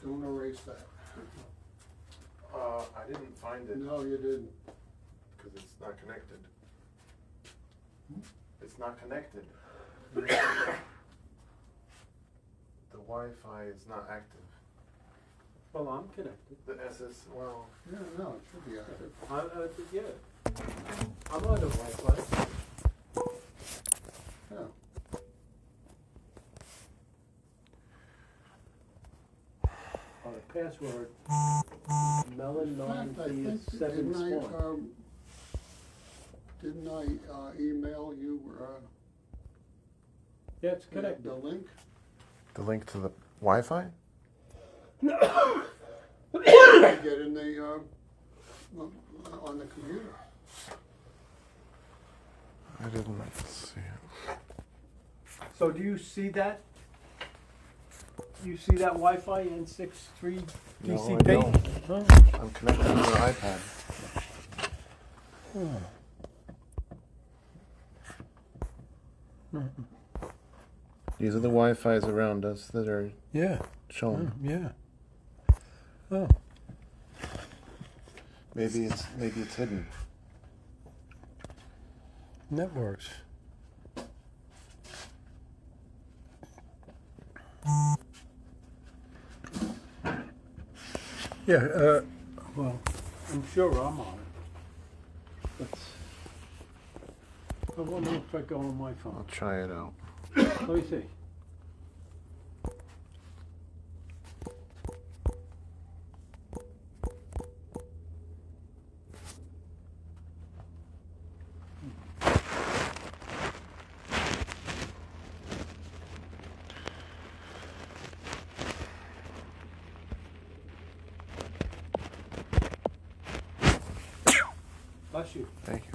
Don't erase that. I didn't find it No, you didn't. because it's not connected. It's not connected. The Wi-Fi is not active. Well, I'm connected. The SS, well, Yeah, no, it should be active. Yeah. I'm on the Wi-Fi. Yeah. On the password, Melon In fact, I think, 937 Spawn. didn't I email you, Yeah, it's connected. the link? the link to the Wi-Fi? You get in the, on the computer. I didn't see it. So do you see that? You see that Wi-Fi N63 No, I TCP? don't. Huh? I'm connected to the iPad. These are the Wi-Fi's around us that are Yeah. shown. Yeah. Oh. Maybe it's hidden. Networks. Yeah, well, I'm sure I'm on it. I wonder if I go on my I'll phone. try it out. Let me see. Bless you. Thank you.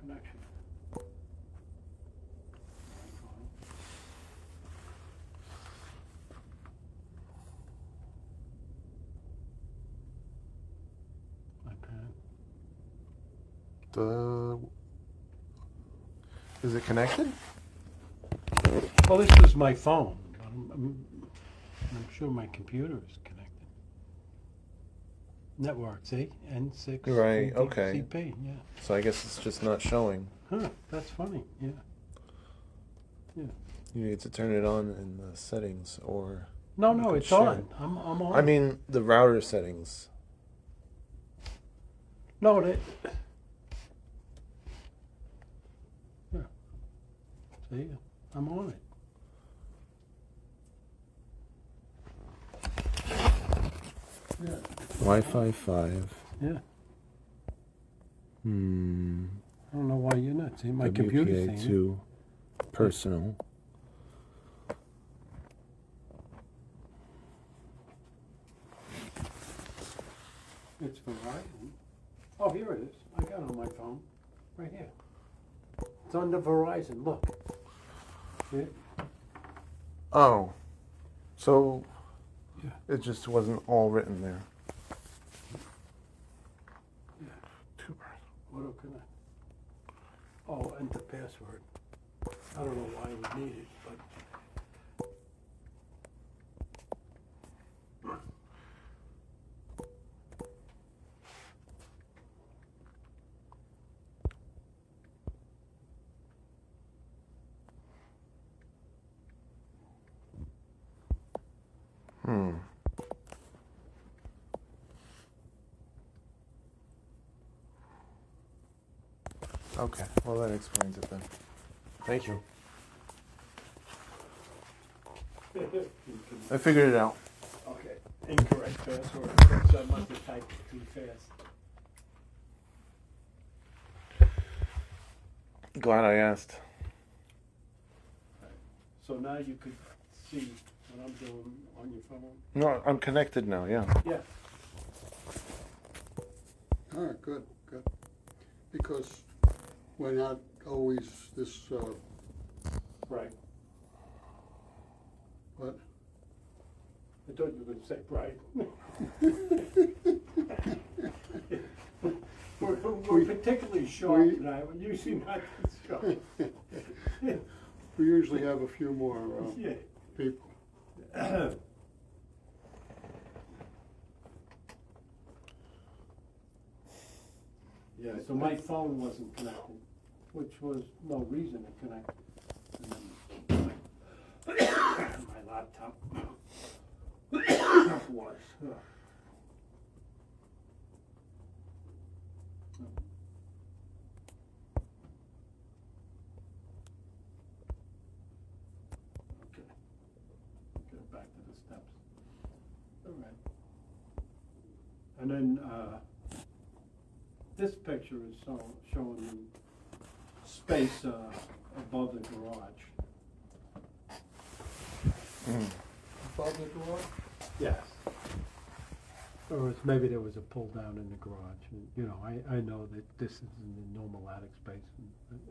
Connection. iPad. Is it connected? Well, this is my phone, but I'm sure my computer is connected. Network, see? N6. Right, okay. CP, yeah. So I guess it's just not showing. Huh, that's funny, yeah. Yeah. You need to turn it on in the settings, or No, You no, can it's share on. it. I'm on. I mean the router settings. No, it. Yeah. See, I'm on it. Yeah. Wi-Fi 5. Yeah. Hmm. I don't know why you're not seeing my computer saying it. WPA2 personal. It's Verizon. Oh, here it is. I got it on my phone, right here. It's under Verizon, look. See it? Oh, so Yeah. it just wasn't all written there. Yeah. Two person. Auto connect. Oh, enter password. I don't know why we need it, but. Okay, well that explains it then. Thank you. I figured it out. Okay, incorrect password, because I must have typed it too fast. Glad I asked. So now you could see what I'm doing on your phone? No, I'm connected now, yeah. Yeah. All right, good, good. Because we're not always this, Right. what? I thought you were gonna say bright. We're particularly sharp we- tonight, we're usually not this sharp. We usually have a few more Yeah. people. Yeah, so my phone wasn't connected, which was no reason to connect. And then my laptop was. Okay. Get back to the steps. All right. And then, this picture is showing you space above the garage. Above the door? Yes. Or it's maybe there was a pull down in the garage. And, you know, I know that this is in the normal attic space.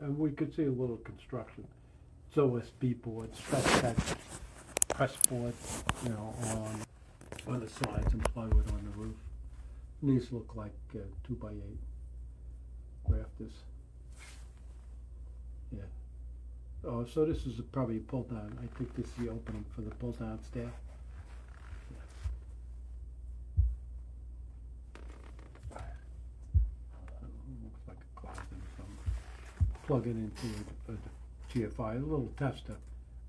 And we could see a little construction. It's OSB boards, press board, you know, on the sides and plywood on the roof. And these look like 2x8 rafters. Yeah. Oh, so this is probably a pull down. I think this is the opening for the pull down stair. Looks like a closet or something. Plug it into a GFI, a little tester,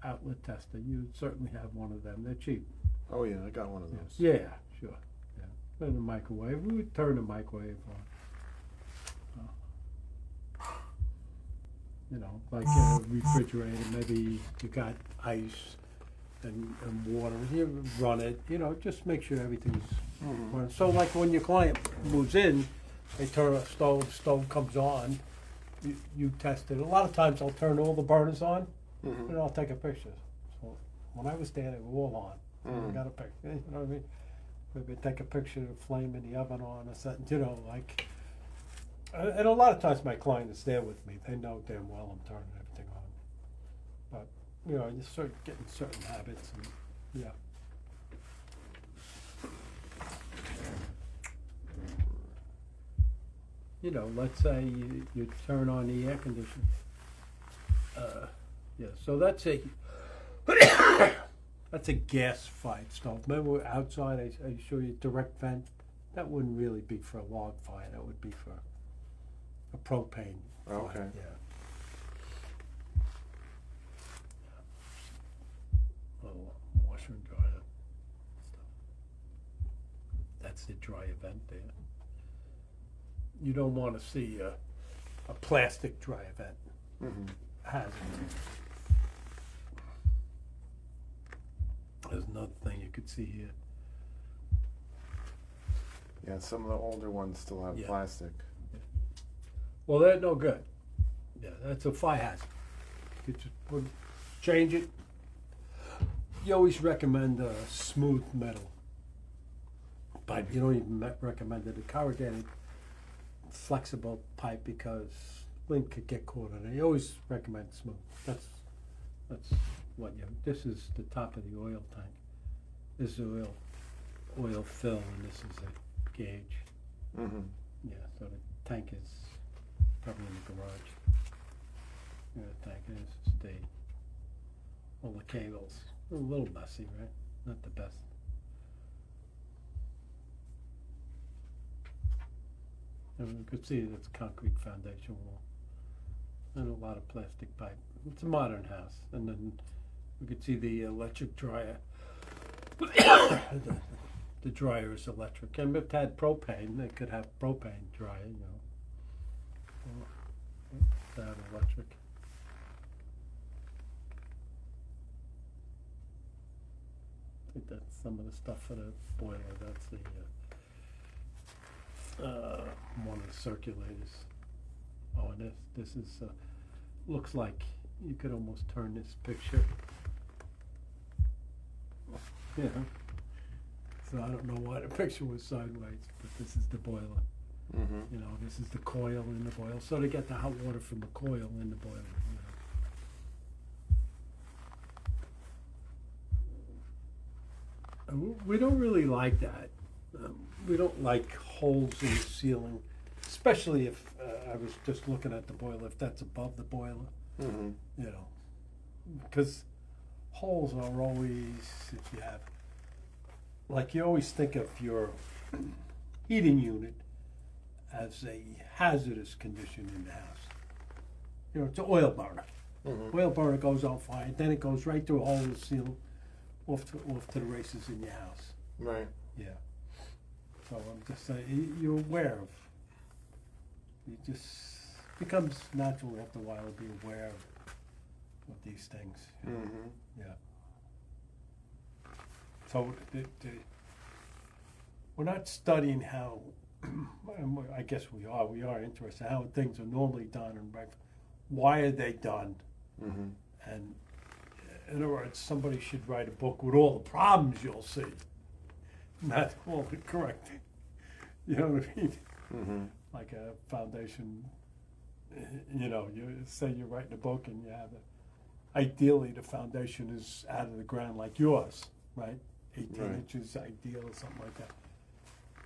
outlet tester. You certainly have one of them. They're cheap. Oh yeah, I got one of those. Yeah, sure. Yeah. And the microwave. We would turn the microwave on. You know, like a refrigerator. Maybe you got ice and water. You run it. You know, just make sure everything's running. So, like when your client moves in, they turn a stove comes on. You test it. A lot of times I'll turn all the burners on, and I'll take a picture. So when I was there, they were all on. I got a picture. You know what I mean? Maybe take a picture of the flame in the oven on or something. You know, like. And a lot of times my client is there with me. They know damn well I'm turning everything on. But you know, you start getting certain habits, and yeah. You know, let's say you turn on the air conditioner. Yeah, so that's a that's a gas-fired stove. Remember outside I show you direct vent? That wouldn't really be for a log fire. That would be for a propane. Okay. fire, yeah. Little washer and dryer stuff. That's the dry vent there. You don't want to see a plastic dry vent. Hazard. There's another thing you could see here. Yeah, some of the older ones still have Yeah. plastic. Well, they're no good. Yeah, that's a fire hazard. You just change it. You always recommend a smooth metal pipe. You don't even recommend it a corrugated, flexible pipe because lint could get caught in it. You always recommend smooth. That's what you. This is the top of the oil tank. This is the oil fill, and this is a gauge. Mm-hmm. Yeah, so the tank is probably in the garage. Yeah, the tank is the all the cables. A little messy, right? Not the best. And we could see it's concrete foundation wall and a lot of plastic pipe. It's a modern house, and then we could see the electric dryer. The dryer is electric, and if it had propane, they could have propane dryer, you know. That electric. I think that's some of the stuff for the boiler. That's the one of the circulators. Oh, and this is looks like you could almost turn this picture. Yeah. So I don't know why the picture was sideways, but this is the boiler. Mm-hmm. You know, this is the coil in the boiler. So they get the hot water from the coil in the boiler. You know. And we don't really like that. We don't like holes in the ceiling, especially if I was just looking at the boiler, if that's above the boiler. Mm-hmm. You know, because holes are always, if you have, like you always think of your heating unit as a hazardous condition in the house. You know, it's an oil burner. Mm-hmm. Oil burner goes on fire, then it goes right through a hole in the ceiling, off to the races in your house. Right. Yeah. So I'm just saying, you're aware of, it just becomes natural after a while to be aware of these things. You know? Mm-hmm. Yeah. So we're not studying how, I guess we are interested in how things are normally done and right. Why are they done? Mm-hmm. And in other words, somebody should write a book with all the problems you'll see, not all the correct. You know what I mean? Mm-hmm. Like a foundation, you know, you say you're writing a book and you have ideally the foundation is out of the ground like yours, right? 18 Right. inches ideal or something like that.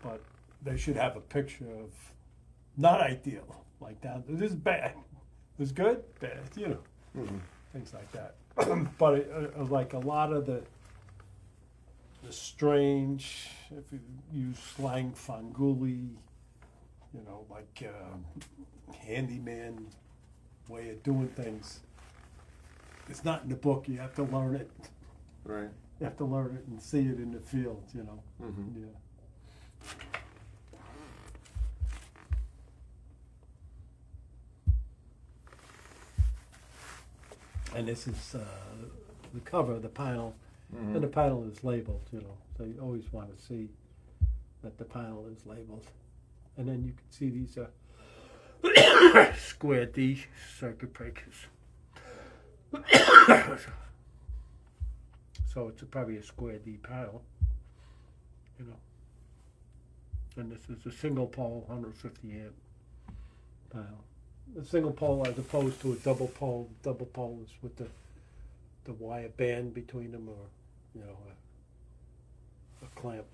But they should have a picture of not ideal, like down, this is bad, this is good, bad, you know, Mm-hmm. things like that. But like a lot of the strange, if you use slang, fanguli, you know, like handyman way of doing things. It's not in the book. You have to learn it. Right. You have to learn it and see it in the field, you know. Mm-hmm. Yeah. And this is the cover of the panel. Mm-hmm. And the panel is labeled, you know, so you always want to see that the panel is labeled. And then you can see these square D circuit breakers. So it's probably a square D panel, you know. And this is a single pole, 150 amp panel. A single pole as opposed to a double pole. Double pole is with the wire band between them, or you know, a clamp.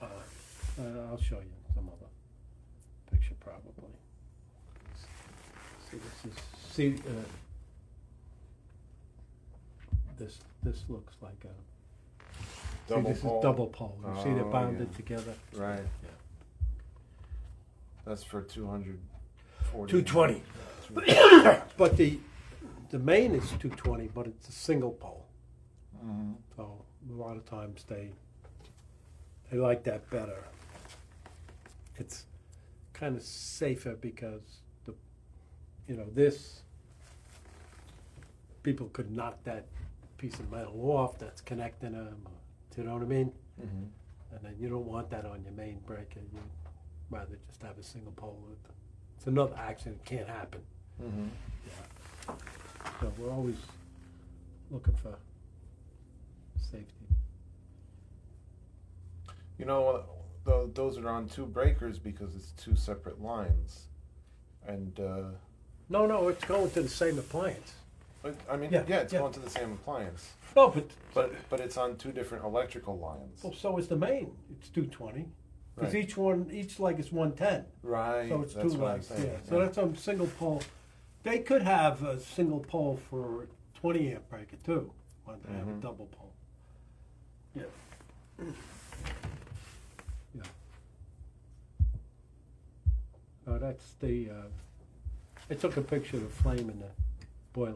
I'll show you some other picture probably. See, this looks like a Double this pole. is double pole. You see they're Oh, bounded yeah. together. Right. Yeah. That's for 240. 220. But the main is 220, but it's a single pole. Mm-hmm. So a lot of times they like that better. It's kind of safer because this people could knock that piece of metal off that's connecting them. Do you know what I mean? Mm-hmm. And then you don't want that on your main breaker. You'd rather just have a single pole. It's another accident. It can't happen. Mm-hmm. Yeah. So we're always looking for safety. You know, those are on two breakers because it's two separate lines, and No, it's going to the same appliance. I mean, Yeah, yeah, it's yeah. going to the same appliance, No, but it's on two different electrical lines. well, so is the main. It's 220. Because Right. each leg is 110. Right. So it's that's two what I'm legs. saying, Yeah. So that's a single pole. They could have a single pole for 20 amp breaker too. When they have a Mhm. double pole. Yeah. Yeah. Oh, that's the. I took a picture of the flame in the boiler.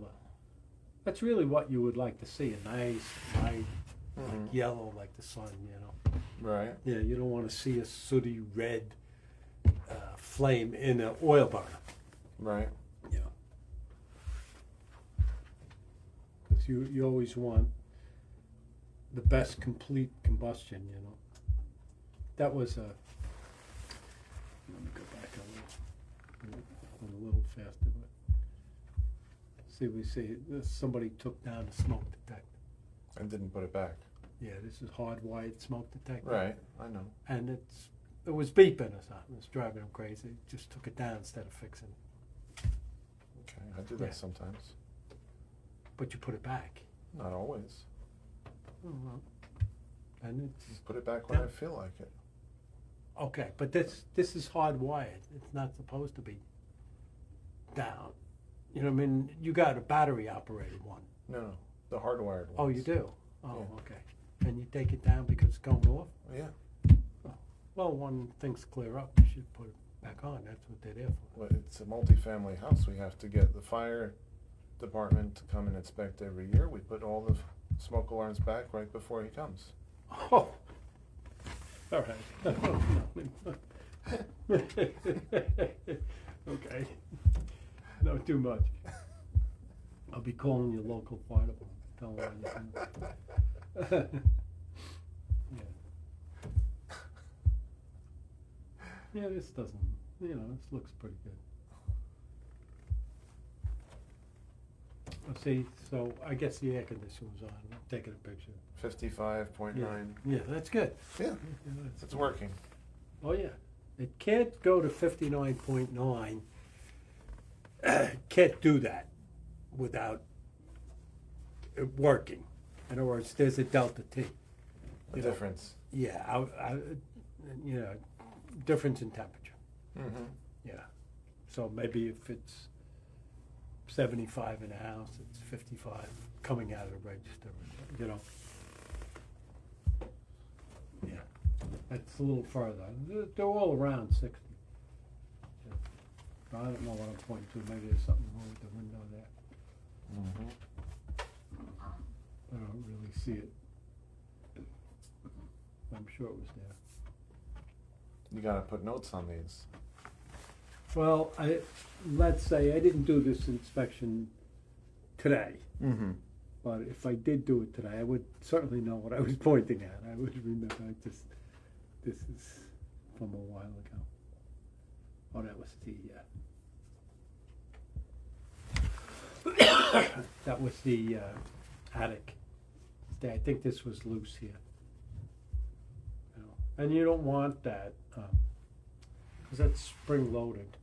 That's really what you would like to see, a nice, light, Mhm. like yellow, like the sun, you know. Right. Yeah, you don't want to see a sooty red flame in an oil burner. Right. Yeah. Because you always want the best complete combustion, you know. That was a. Let me go back a little faster. But we see somebody took down the smoke detector. And didn't put it back. Yeah, this is hardwired smoke detector. Right. I know. And it was beeping or something. It was driving him crazy. Just took it down instead of fixing it. Okay, I do that Yeah. sometimes. But you put it back. Not always. And it's Just put it back when Yeah. I feel like it. okay, but this is hardwired. It's not supposed to be down. You know what I mean? You got a battery operated one. No, the hardwired ones. Oh, you do? Oh, Yeah. okay. And you take it down because it's going off? Yeah. Well, when things clear up, you should put it back on. That's what they're there for. Well, it's a multi-family house. We have to get the fire department to come and inspect every year. We put all the smoke alarms back right before he comes. Oh, all right. Okay. Not too much. I'll be calling your local fire department, tell them anything. Yeah. Yeah, this doesn't, this looks pretty good. See, so I guess the air conditioner was on. I'm taking a picture. 55.9. Yeah, that's good. Yeah, Yeah, it's working. Oh, yeah. It can't go to 59.9. Can't do that without it working. In other words, there's a delta T. The You know, difference. Yeah, difference in temperature. Mm-hmm. Yeah. So maybe if it's 75 in the house, it's 55 coming out of the register, you know. Yeah. That's a little further. They're all around 60. Yeah. I don't know what I'm pointing to. Maybe there's something wrong with the window there. Mm-hmm. I don't really see it. I'm sure it was there. You gotta put notes on these. Well, let's say I didn't do this inspection today, Mm-hmm. but if I did do it today, I would certainly know what I was pointing at. I would remember. This is from a while ago. Oh, that was that was the attic. I think this was loose here. You know, and you don't want that because that's spring loaded.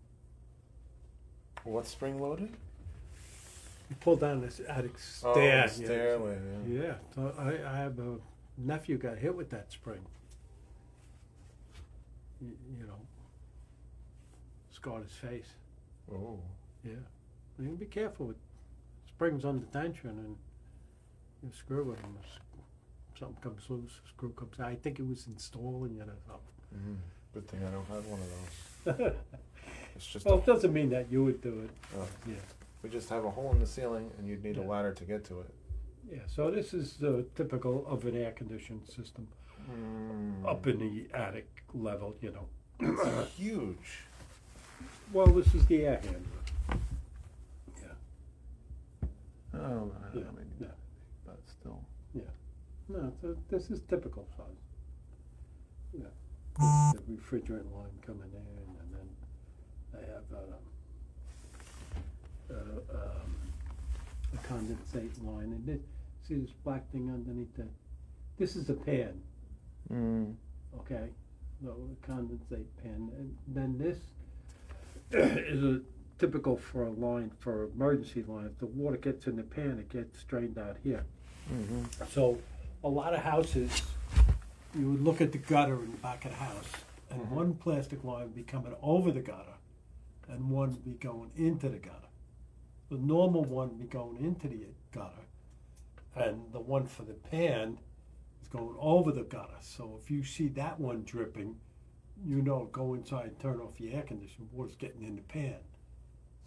What's spring loaded? You pull down this attic Oh, stair. the stairway. Yeah. Yeah, so I have a nephew got hit with that spring. You know, scarred his face. Oh. Yeah, you can be careful with springs under tension and you screw with them. Something comes loose, screw comes out. I think it was installing it or something. Mm-hmm. Good thing I don't have one of those. It's just Well, it doesn't mean that you would do it. Oh. Yeah, we just have a hole in the ceiling, and you'd need a Yeah. ladder to get to it. yeah. So this is typical of an air conditioned system up in the attic level. You know. It's huge. Well, this is the air handler. Yeah. Oh, Yeah. Yeah. but still. No, this is typical size. Yeah. The refrigerant line coming in, and then they have a condensate line, and then, see this black thing underneath that? This is a pan, Mm. okay? No, a condensate pan, and then this is a typical for a line, for emergency line. If the water gets in the pan, it gets strained out here. Hmm. So, a lot of houses, you would look at the gutter in the back of the house, and Mhm. one plastic line would be coming over the gutter, and one would be going into the gutter. The normal one would be going into the gutter, and the one for the pan is going over the gutter. So if you see that one dripping, you know, go inside and turn off your air conditioner, water's getting in the pan.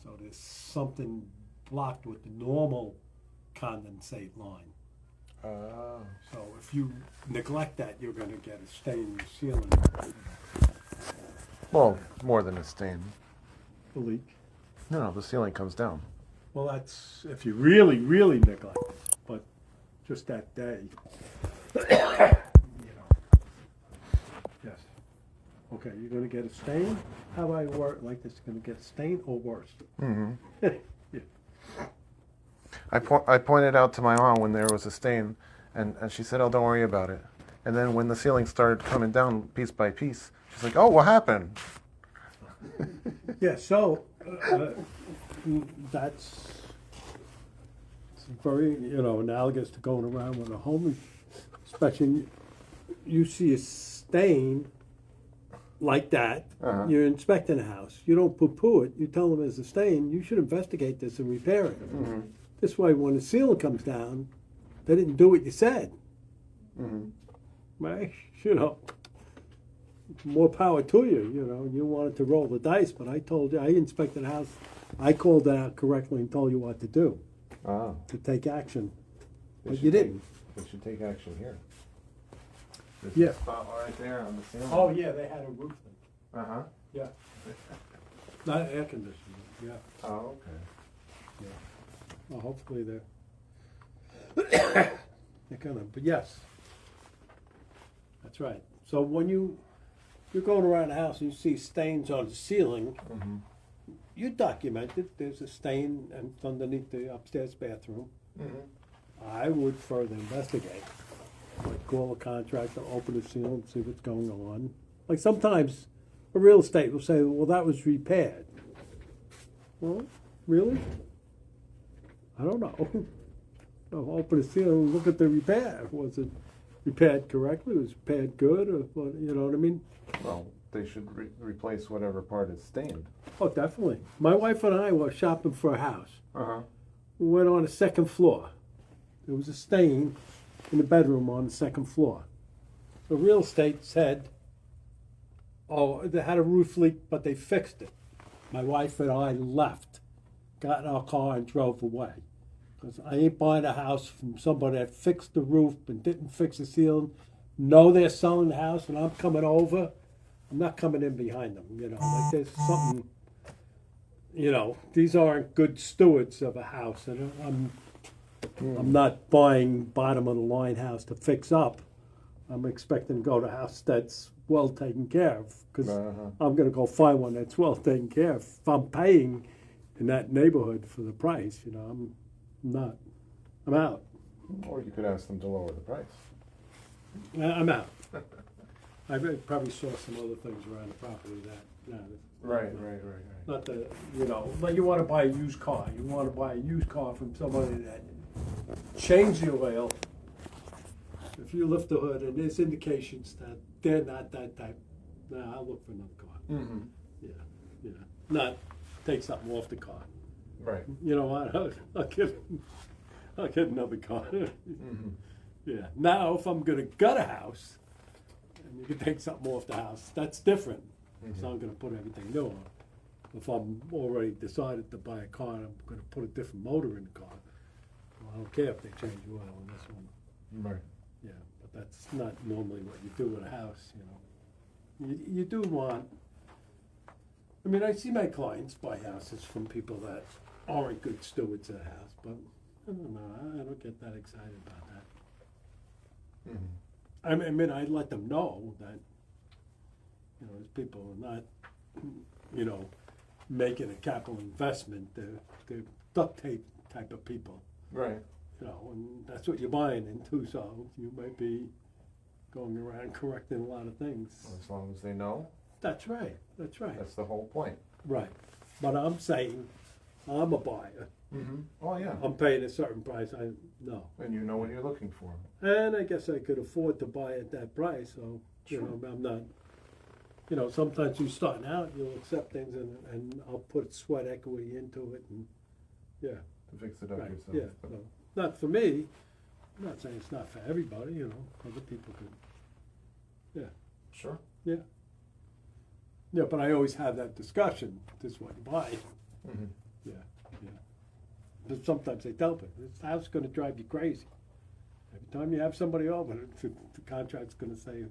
So there's something blocked with the normal condensate line. Oh. So if you neglect that, you're gonna get a stain in the ceiling. Well, more than a stain. The leak. No, the ceiling comes down. Well, that's if you really, really neglect it, but just that day. You know. Yes. Okay, you're gonna get a stain? How about I work like this, gonna get a stain or worse? Hmm. Yeah. I pointed out to my mom when there was a stain, and she said, "Oh, don't worry about it." And then when the ceiling started coming down piece by piece, she's like, "Oh, what happened?" Yeah, so that's it's very, analogous to going around with a home inspection. You see a stain like that, Uh-huh. you're inspecting a house. You don't poo-poo it. You tell them there's a stain. You should investigate this and repair it. Mm-hmm. This way, when the ceiling comes down, they didn't do what you said. Mm-hmm. Right? More power to you. You wanted to roll the dice, but I told you, I inspected the house. I called it out correctly and told you what to do, Oh. to take action. They But should you didn't. They should take action here. There's Yeah. a spot right there on the ceiling. Oh, yeah, they had a roof thing. Uh-huh. Yeah. Not air conditioning, yeah. Oh, okay. Well, hopefully they're gonna, but yes. That's right. So when you're going around the house and you see stains on the ceiling, Mm-hmm. you document it. There's a stain and it's underneath the upstairs bathroom. Mm-hmm. I would further investigate. Like call a contractor, open the ceiling, and see what's going on. Like sometimes a real estate will say, well, that was repaired. Well, really? I don't know. No, open the ceiling and look at the repair. Was it repaired correctly? Was it repaired good? Or what, you know what I mean? Well, they should replace whatever part is stained. Oh, definitely. My wife and I were shopping for a house. Uh-huh. We went on the second floor. There was a stain in the bedroom on the second floor. The real estate said, oh, they had a roof leak, but they fixed it. My wife and I left, got in our car and drove away. Because I ain't buying a house from somebody that fixed the roof and didn't fix the ceiling. Know they're selling the house and I'm coming over. I'm not coming in behind them, like there's something, these aren't good stewards of a house. And I'm not buying bottom of the line house to fix up. I'm expecting to go to a house that's well taken care of because Uh-huh. I'm going to go find one that's well taken care of. If I'm paying in that neighborhood for the price, I'm not. I'm out. Or you could ask them to lower the price. I'm out. I probably saw some other things around the property that. Right. Not the, like you want to buy a used car. You want to buy a used car from somebody that changed the oil. If you lift the hood and there's indications that they're not that type, I'll look for another car. Mm-hmm. Yeah. Not take something off the car. Right. You know what? I'll get another car. Mm-hmm. Yeah. Now, if I'm gonna gut a house, and you can take something off the house, that's different. So I'm gonna put everything new on. If I'm already decided to buy a car, and I'm gonna put a different motor in the car. Well, I don't care if they change the oil on this one. Right. Yeah, but that's not normally what you do with a house. You do want. I mean, I see my clients buy houses from people that aren't good stewards of the house, but I don't know. I don't get that excited about that. Mm-hmm. I mean, I let them know that, these people are not, making a capital investment. They're duct tape type of people, Right. you know, and that's what you're buying into, so you might be going around correcting a lot of things. As long as they know, That's right, that's right. that's the whole point. Right, but I'm saying, I'm a buyer, Mm-hmm. Oh, yeah. I'm paying a certain price, no. And you know what you're looking for. And I guess I could afford to buy at that price, so, you Sure. know, I'm not, you know, sometimes you're starting out, you'll accept things and I'll put sweat equity into it and, yeah, To fix it up right, yourself. yeah, But- no, not for me, I'm not saying it's not for everybody, you know, other people could, Sure. yeah. Yeah, but I always have that discussion, this is what you buy, Mm-hmm. yeah, yeah. But sometimes they tell me, this house is gonna drive you crazy. Every time you have somebody over, the contract's gonna say,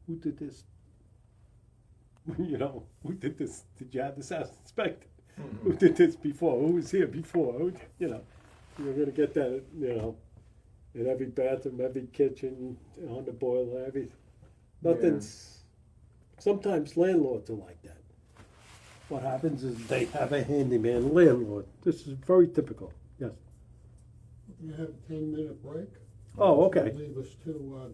who did this? You know, who did this? Did you have this house inspected? Who did this before? Who was here before? Who, you know, you're gonna get that, you know, in every bathroom, every kitchen, on the boiler, every, nothing's, sometimes landlords are like that. What happens is they have a handyman landlord. This is very typical, yes. You have a 10-minute break? Oh, okay, Leave us to,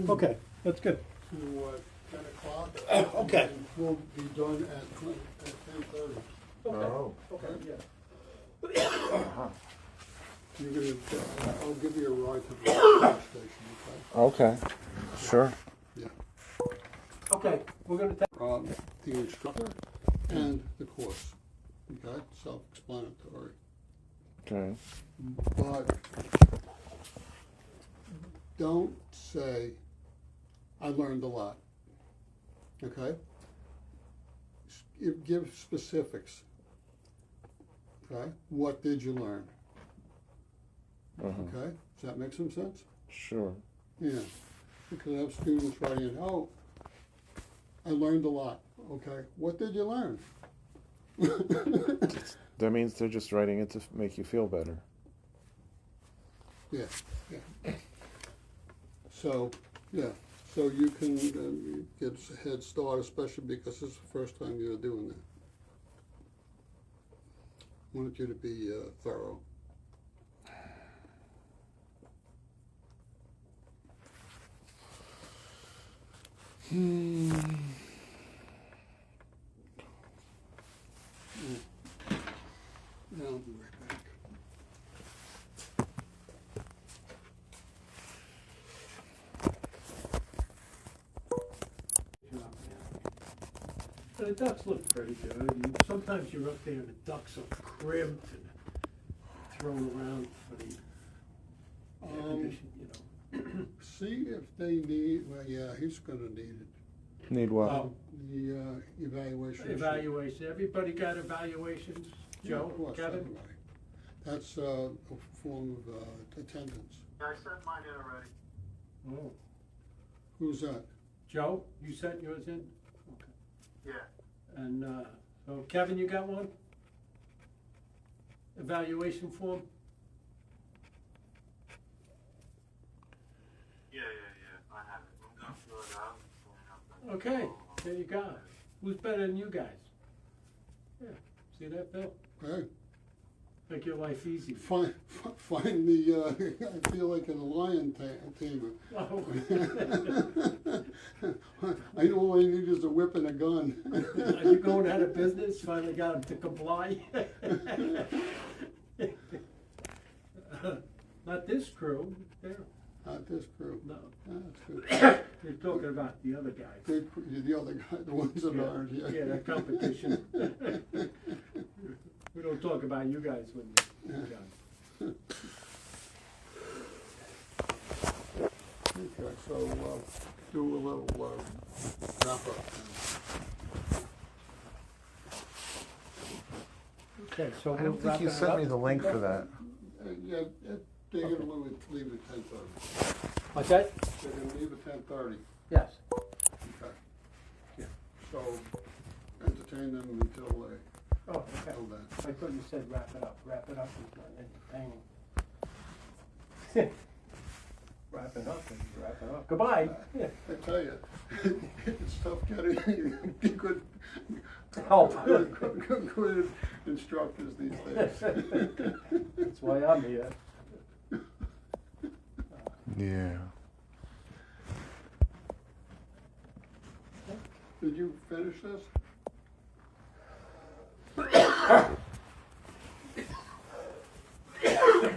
okay, that's good. to 10 o'clock. Okay. And we'll be done at 10:30. Oh. Okay, yeah. Uh-huh. You're gonna, I'll give you a ride to the police station, Okay. Sure. okay? Yeah. Okay, we're gonna take. The instructor and the course, okay? Self-explanatory. Okay. But don't say, I learned a lot, okay? Give specifics, okay? What did you learn, Uh-huh. okay? Does that make some sense? Sure. Yeah, because I have students writing, oh, I learned a lot, okay? What did you learn? That means they're just writing it to make you feel better. Yeah, yeah. So, yeah, so you can get a head start, especially because this is the first time you're doing that. I wanted you to be thorough. Yeah, I'll be right back. And the ducks look pretty good, and sometimes you're up there and the ducks are crimped and thrown around for the air conditioning, you know. See if they need, well, yeah, he's gonna need it, Need what? the evaluation. sheet. Evaluation, everybody got evaluations, Yeah, Joe, of course, Kevin? everybody. That's a form of attendance. Yeah, I sent mine in already. Oh. Who's that? Joe, you sent yours in? Okay. Yeah. And, so Kevin, you got one? Evaluation form? Yeah, I have it. I'm gonna fill it out. and Okay, there you go. Who's better than you guys? Yeah, see that, Bill? Hey, Make your life easy. find the, I feel like a lion tamer. Oh. I know all I need is a whip and a gun. Are you going out of business? Finally got him to comply? Not this crew, there, Not this crew. no. That's good. You're talking about the other guys. The other guy, the ones that aren't, yeah. Yeah, that competition. We don't talk about you guys when you're done. Okay, so, do a little, wrap up. Okay, so I don't think you sent me the link for that. Yeah, they're gonna leave it at 10:30. What's that? They're gonna leave at 10:30. Yes. Okay. Yeah. So, entertain them until they, Oh, okay. until then. I thought you said wrap it up. Wrap it up is not entertaining. Wrap it up is wrap it up. Goodbye. Yeah. I tell you, it's tough getting good Help. Good instructors these days. That's why I'm here. Yeah. Did you finish this?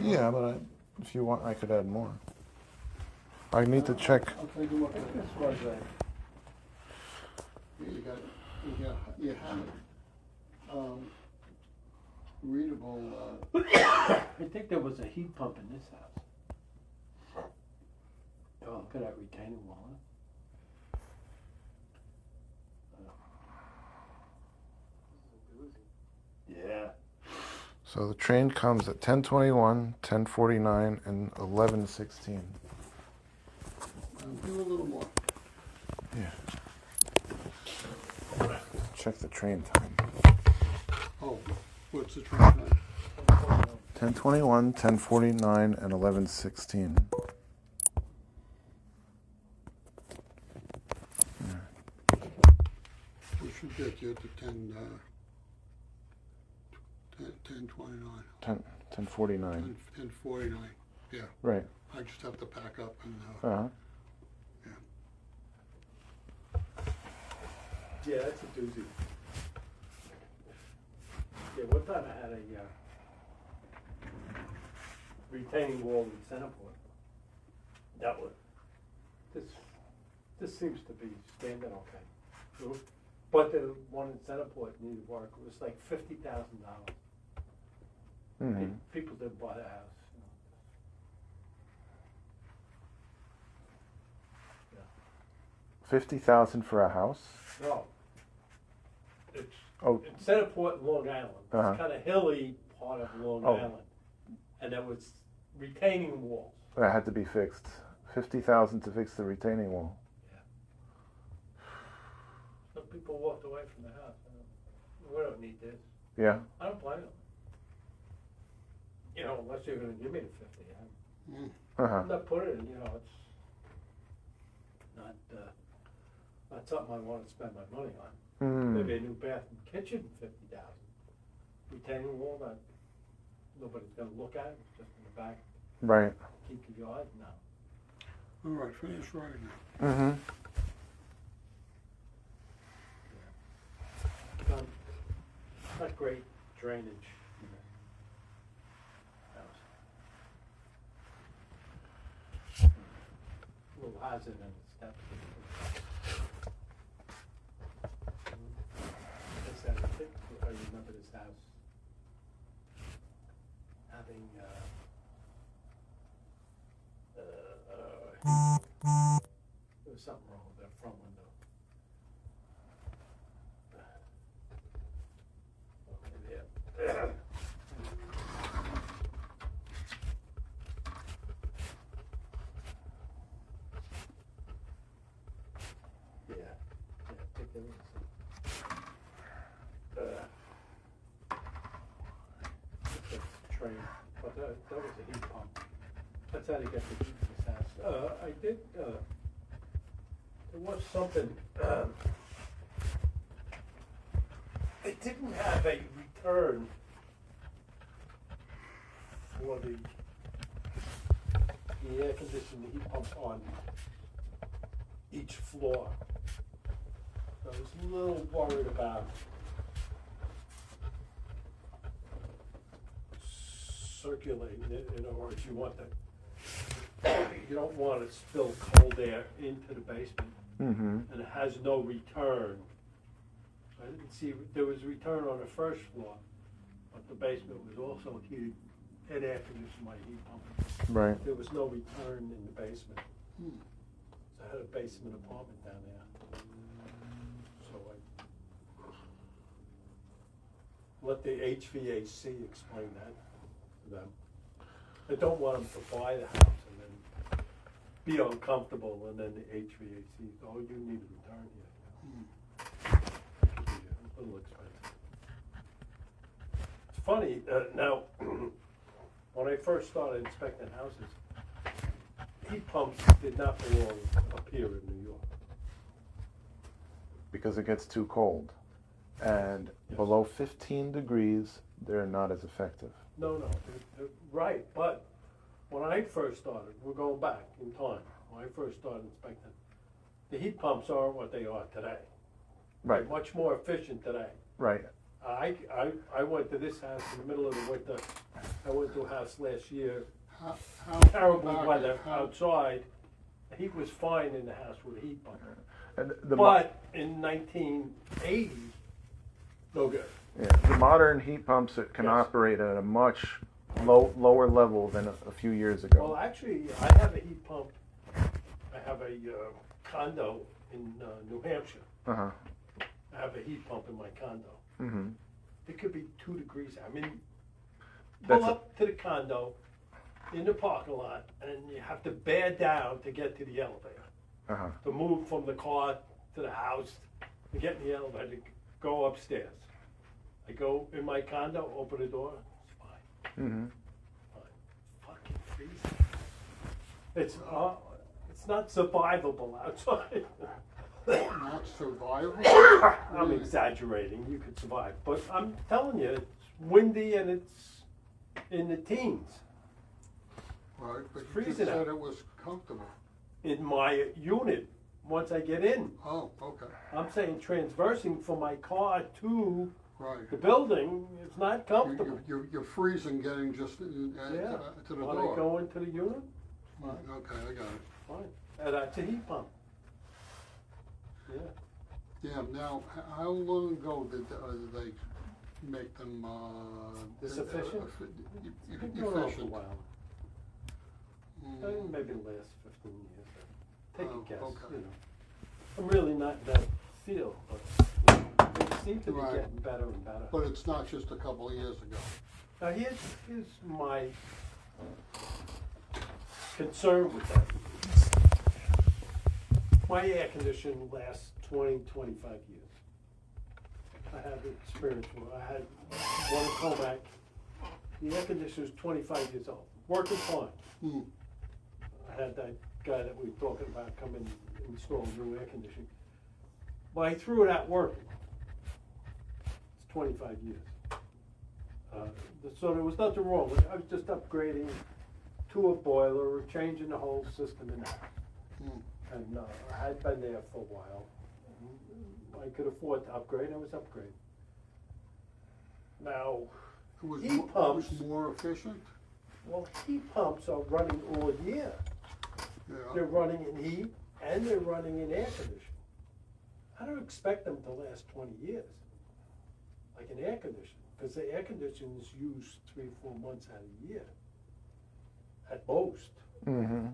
Yeah, but if you want, I could add more. I need to check. I'll take a look at it. This was a, You have it. Readable, I think there was a heat pump in this house. Oh, look at that retaining wall, huh? Yeah. So the train comes at 10:21, 10:49, and 11:16. do a little more. Yeah. Check the train time. Oh, what's the train time? 10:21, 10:49, and 11:16. We should get you to 10:29, 10:49. 10:49, yeah. Right. I just have to pack up and, Uh-huh. Yeah, that's a doozy. Yeah, one time I had a retaining wall in Centerport. That was, this seems to be standing okay. But the one in Centerport needed work. It was like $50,000. Mhm. People didn't buy the house. You know. 50,000 for a house? No. It's Oh, in Centerport and Long Island. Uh-huh. It's kind of hilly part of Long Oh. Island. And there was retaining walls. that had to be fixed. 50,000 to fix the retaining wall. Some people walked away from the house. We don't need this. Yeah. I don't blame them. You know, unless you're going to give me the 50. Uh-huh. I'm not putting it, you know, it's not something I want to spend my money on. Maybe a Mm. new bathroom, kitchen, 50,000. Retaining wall that nobody's going to look at, it's just in the back, Right. keep your yard, no. all right, finish writing. Mm-hmm. Not great drainage in the house. A little hazard in the steps. I think I remember this house having, there was something wrong with that front window. Yeah. Yeah, I think there was that's the train, but that was a heat pump. That's how they get the heat in this house. I did, there was something, they didn't have a return for the air conditioning heat pump on each floor. So I was a little worried about circulating it. In other words, you don't want to spill cold air into the basement, Mm-hmm. and it has no return. I didn't see, there was a return on the first floor, but the basement was also heated and air conditioned by a heat pump. Right. There was no return in the basement. So I had a basement apartment down there. So I let the HVAC explain that to them. I don't want them to buy the house and then be uncomfortable, and then the HVAC, oh, you need a return here. It could be a little expensive. It's funny, now, when I first started inspecting houses, heat pumps did not belong up here in New York. Because it gets too cold. And Yes. below 15 degrees, they're not as effective. No, they're right, but when I first started, we're going back in time, when I first started inspecting, the heat pumps aren't what they are today. Right, They're much more efficient today. right. I went to this house in the middle of the winter. I went to a house last year, How terrible back- weather how- outside. The heat was fine in the house with a heat pump. And But in 1980, no good. the modern heat pumps can Yes. operate at a much lower level than a few years Well, ago. actually, I have a heat pump. I have a condo in New Hampshire. Uh-huh. I have a heat pump in my condo. Mm-hmm. It could be 2 degrees. I mean, That's pull up to the condo in the parking lot, and you have to bear down to get to the elevator. Uh-huh. To move from the car to the house, to get in the elevator, to go upstairs. I go in my condo, open the door, it's fine. Mm-hmm. Fucking freezing. It's not survivable outside. Not survival? I'm exaggerating. You could survive, but I'm telling you, it's windy and it's in the teens. Right, but you just freezing said out. it was comfortable. In my unit, once I get in, Oh, okay, I'm saying transversing from my car to right. the building is not comfortable. You're freezing getting just Yeah. to the When door. I go into the unit, Right, okay, I got it. fine. And that's a heat pump. Yeah. Yeah, now, how long ago did they make them, This efficient? It's been going on for a efficient? while. Mm, Maybe the last 15 years. Take Oh, a guess. okay. You know. I'm really not in that field, but you know, they seem to be Right. getting better and better. But it's not just a couple of years ago. Now here's my concern with that. My air conditioning lasts 20, 25 years. I have experience with it. I had one in Comac. The air conditioner is 25 years old, working fine. Hmm. I had that guy that we were talking about come and install new air conditioning. But I threw it out working. It's 25 years. So there was nothing wrong with it. I was just upgrading to a boiler or changing the whole system in the house. Hmm. And I had been there for a while. I could afford to upgrade, I was upgrading. Now, It was Heat mo- it pumps. was more efficient? well, heat pumps are running all year. They're Yeah, running in heat and they're running in air conditioning. I don't expect them to last 20 years, like an air conditioner, because the air conditioning is used 3 or 4 months out of the year, at most. Mm-hmm.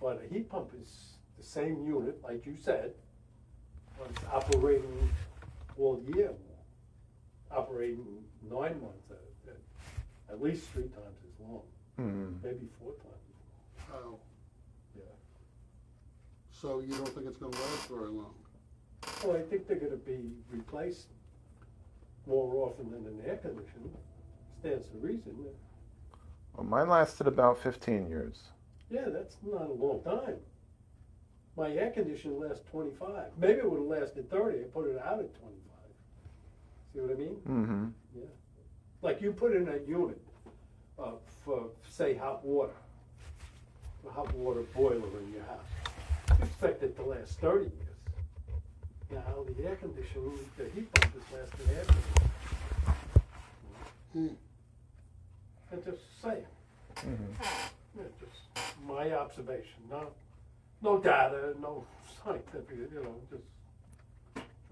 But a heat pump is the same unit, like you said, but it's operating all year, operating 9 months, at least 3 times as long, Mm-hmm. maybe 4 times. oh, Yeah. so you don't think it's gonna last very long? Well, I think they're gonna be replaced more often than an air conditioner. Stands to reason. Well, mine lasted about 15 years. Yeah, that's not a long time. My air conditioner lasts 25. Maybe it would have lasted 30. I put it out at 25. See what I mean? Mm-hmm. Yeah. Like you put in a unit for, say, hot water, a hot water boiler in your house. You expect it to last 30 years. Now, the air conditioning, the heat pump is lasting half of it. Hmm. I'm just saying. Mm-hmm. Yeah, just my observation. No data, no scientific, just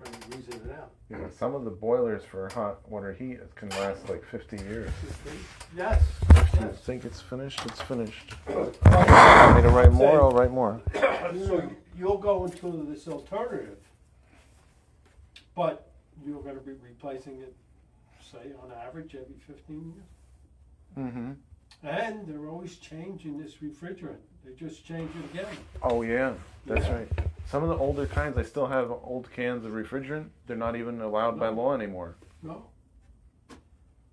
trying to reason it out. Yeah, some of the boilers for hot water heat can last like 50 years. Yes, If you yes. think it's finished, it's finished. Good. Want me to write more? I'll write more. So you'll go into this alternative, but you're gonna be replacing it, say, on average, every 15 years? Mm-hmm. And they're always changing this refrigerant. They just change it again. Oh yeah, that's Yeah. right. Some of the older kinds, I still have old cans of refrigerant. They're not even allowed by No. law anymore. No.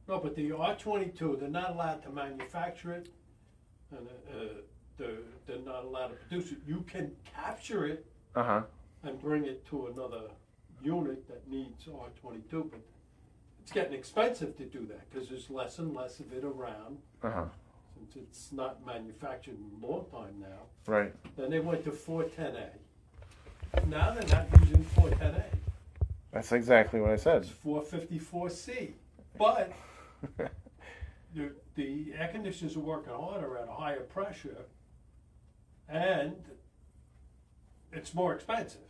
No, but the R22, they're not allowed to manufacture it, and they're not allowed to produce it. You can capture it Uh-huh. and bring it to another unit that needs R22, but it's getting expensive to do that, cause there's less and less of it around, Uh-huh. since it's not manufactured in a long time now. Right. Then they went to 410A. Now they're not using 410A, That's exactly what I said. it's 454C. But the air conditioners are working harder at a higher pressure, and it's more expensive.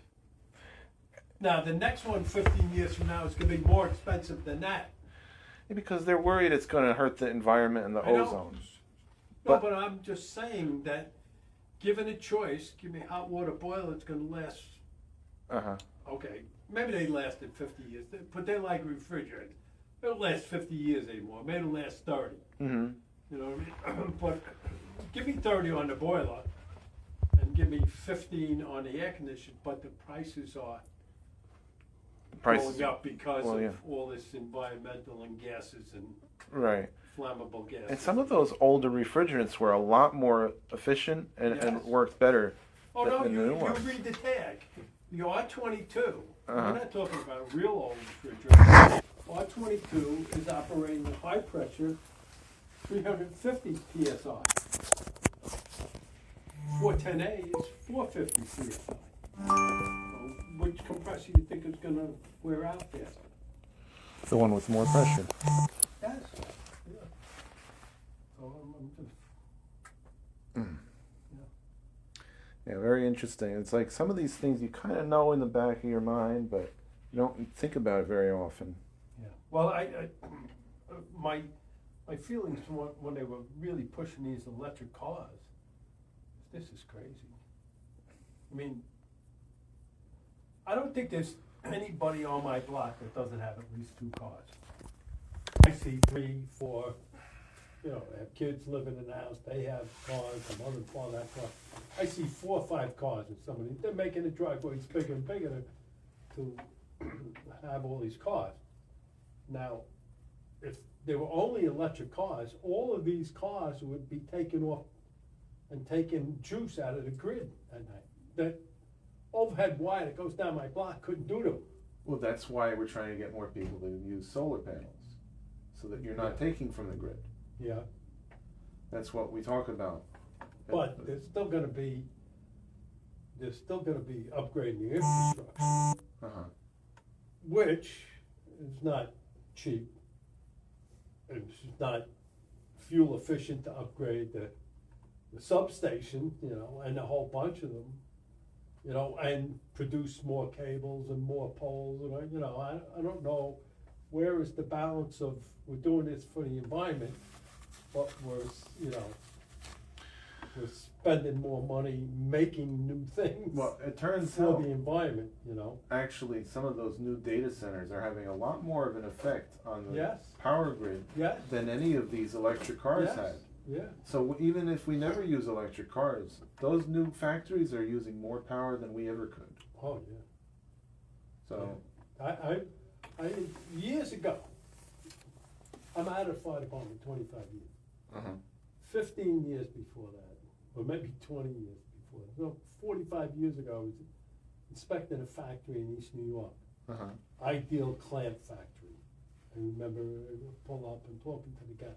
Now, the next one 15 years from now is gonna be more expensive than that. Yeah, because they're worried it's going to hurt the environment and the I know. ozone. No, But- but I'm just saying that, given a choice, give me a hot water boiler, it's gonna last, Uh-huh. okay, maybe they lasted 50 years, but they're like refrigerators. They don't last 50 years anymore, maybe it'll last 30, Mm-hmm. you know what I mean? But give me 30 on the boiler, and give me 15 on the air conditioner, but the prices are Prices. going up because well, of yeah. all this environmental and gases and Right. flammable gases. And some of those older refrigerants were a lot more efficient and Yes. worked better. Oh, no, the you new ones. read the tag. The R22, Uh-huh. we're not talking about a real old refrigerator. R22 is operating at high pressure, 350 PSI. 410A is 450 PSI. So which compressor you think is gonna wear out faster? The one with more pressure. Yes. Yeah. So I'm just, Yeah, very interesting. It's like some of these things you kind of know in the back of your mind, but you don't think about it very often. yeah. Well, my feelings when they were really pushing these electric cars, this is crazy. I mean, I don't think there's anybody on my block that doesn't have at least 2 cars. I see 3, 4, you know, they have kids living in the house, they have cars, some other father have cars. I see 4 or 5 cars in somebody, they're making the driveways bigger and bigger to have all these cars. Now, if there were only electric cars, all of these cars would be taken off and taking juice out of the grid at night. That overhead wire that goes down my block couldn't do them. Well, that's why we're trying to get more people to use solar panels, so that you're not taking from the grid. Yeah, That's what we talk about. but there's still gonna be upgrading the infrastructure, Uh-huh. which is not cheap. It's not fuel efficient to upgrade the substation, you know, and a whole bunch of them, you know, and produce more cables and more poles, and you know, I don't know, where is the balance of, we're doing this for the environment, but we're, you know, we're spending more money making new things Well, it turns for out the environment, you know? actually some of those new data centers are having a lot more of an effect on the Yes. power grid Yes, than any of these electric cars yes, had. yeah, So even if we never use electric cars, those new factories are using more power than we ever could. oh, yeah. So, I, years ago, I'm out of the fire department 25 years. uh-huh. 15 years before that, or maybe 20 years before that. No, 45 years ago, I was inspecting a factory in East New York, Uh-huh. Ideal Clamp Factory. I remember pulling up and talking to the guy.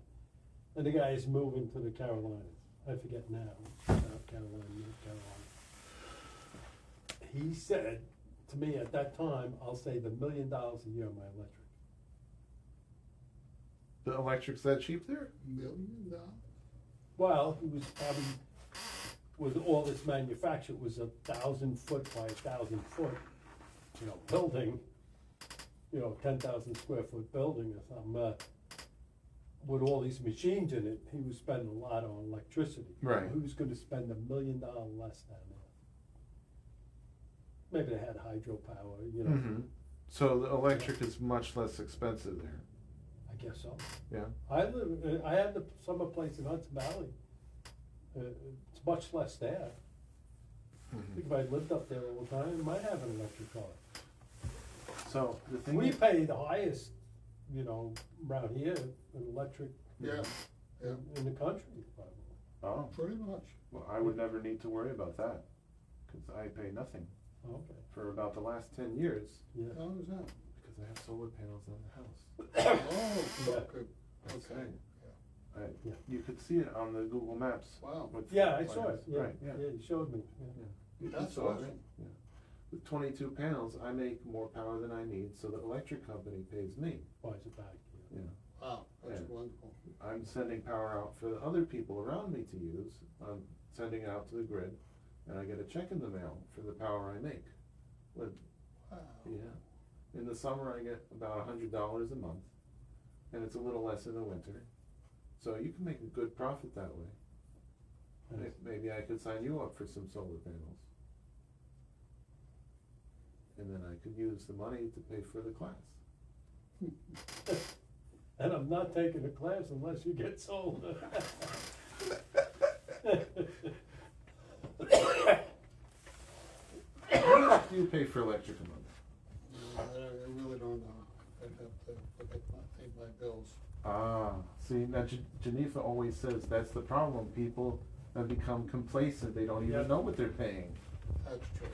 And the guy is moving to the Carolinas. I forget now, South Carolina, North Carolina. He said to me at that time, I'll save $1 million a year on my electric. The electric's that cheap there? $1 million? Well, he was probably, with all this manufacture, it was 1,000 foot by 1,000 foot, you know, building, you know, 10,000 square foot building or something, with all these machines in it, he was spending a lot on electricity. Right. He was gonna spend $1 million less down there. Maybe they had hydropower, you know, Mm-hmm. So the electric is much less expensive there. I guess so. Yeah. I had the summer place in Hudson Valley. It's much less there. I think if I lived up there all the time, I might have an electric car. So the thing We is, pay the highest, you know, around here, in electric Yeah, yeah, in the country, probably. oh, pretty much. well, I would never need to worry about that, because I pay nothing. Okay, for about the last 10 years yeah. How is that? because I have solar panels on the house. Oh, Yeah. okay, okay, I, Yeah. You could see it on the Google Maps. wow, with Yeah, I plans. saw it, yeah, Right, yeah. yeah, you showed me, yeah. You that's saw it, awesome. right? Yeah. With 22 panels, I make more power than I need, so the electric company pays me. Buys it back, yeah. Yeah. Wow, that's Yeah. wonderful. I'm sending power out for the other people around me to use. I'm sending it out to the grid, and I get a check in the mail for the power I make. With, Wow. yeah. In the summer, I get about $100 a month, and it's a little less in the winter. So you can make a good profit that way. Nice. Maybe I could sign you up for some solar panels. And then I could use the money to pay for the class. And I'm not taking a class unless you get sold. How much do you pay for electric a month? I really don't know. I'd have to look at pay my bills. Ah, see, now Geneva always says that's the problem. People have become complacent. They don't even Yep. know what they're paying. That's true.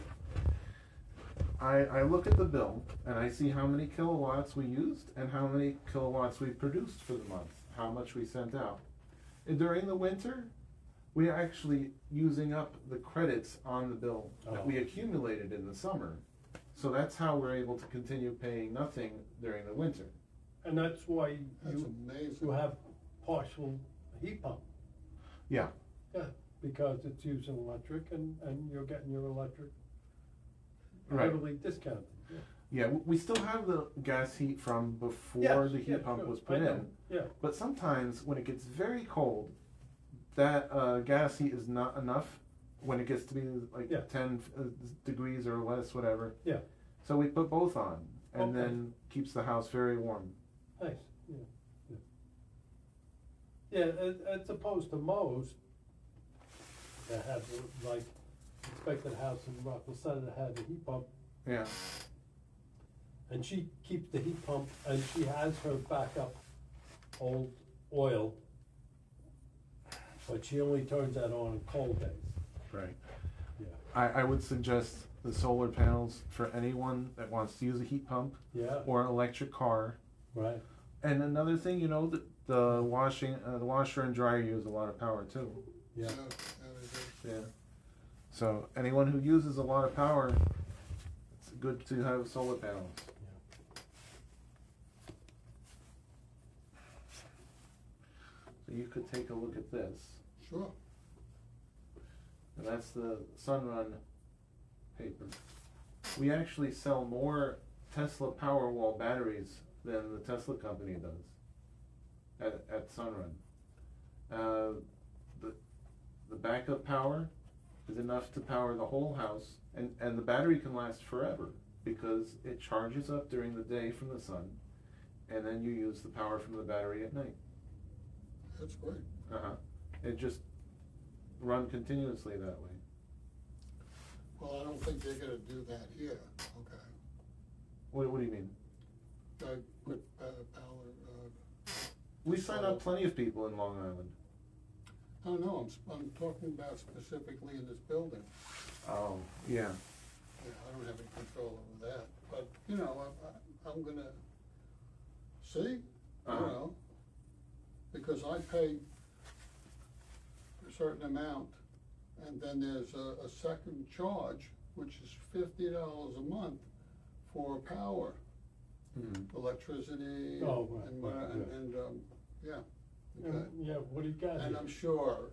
I look at the bill and I see how many kilowatts we used and how many kilowatts we produced for the month, how much we sent out. And during the winter, we are actually using up the credits on the bill that we Oh. accumulated in the summer. So that's how we're able to continue paying nothing during the winter. Mm-hmm. And that's why That's you amazing. have partial heat pump. Yeah, Yeah, because it's using electric and you're getting your electric Right. heavily discounted. Yeah. yeah, we still have the gas heat from before Yes, the heat yeah, pump sure, was I put know. in. Yeah, But sometimes when it gets very cold, that gas heat is not enough when it gets to be like Yeah. 10 degrees or less, whatever. yeah, So we put both on, and Okay. then keeps the house very warm. nice, yeah, yeah. Yeah, as opposed to most that have, like, inspected a house in Rockville Center that had a heat pump, Yeah. and she keeps the heat pump, and she has her backup old oil, but she only turns that on in cold days. Right. Yeah, I would suggest the solar panels for anyone that wants to use a heat pump yeah, or an electric car. right, And another thing, the washer and dryer use a lot of power too. yeah. They do. Yeah. So anyone who uses a lot of power, it's good to have solar panels. So you could take a look at this, Sure. and that's the Sunrun paper. We actually sell more Tesla Powerwall batteries than the Tesla company does at Sunrun. The backup power is enough to power the whole house, and the battery can last forever because it charges up during the day from the sun, and then you use the power from the battery at night. That's great. It just run continuously that way. Well, I don't think they're gonna do that here, okay? What do you mean? Put power, We sign up plenty of people in Long Island. oh no, I'm talking about specifically in this building. Oh, yeah. Yeah, I don't have any control over that, but, you know, I'm gonna, see, Uh-huh. you know, because I pay a certain amount, and then there's a second charge, which is $50 a month for power, Mhm. electricity, Oh, right, and, right, yeah, And, okay. yeah, what do you got And here? I'm sure,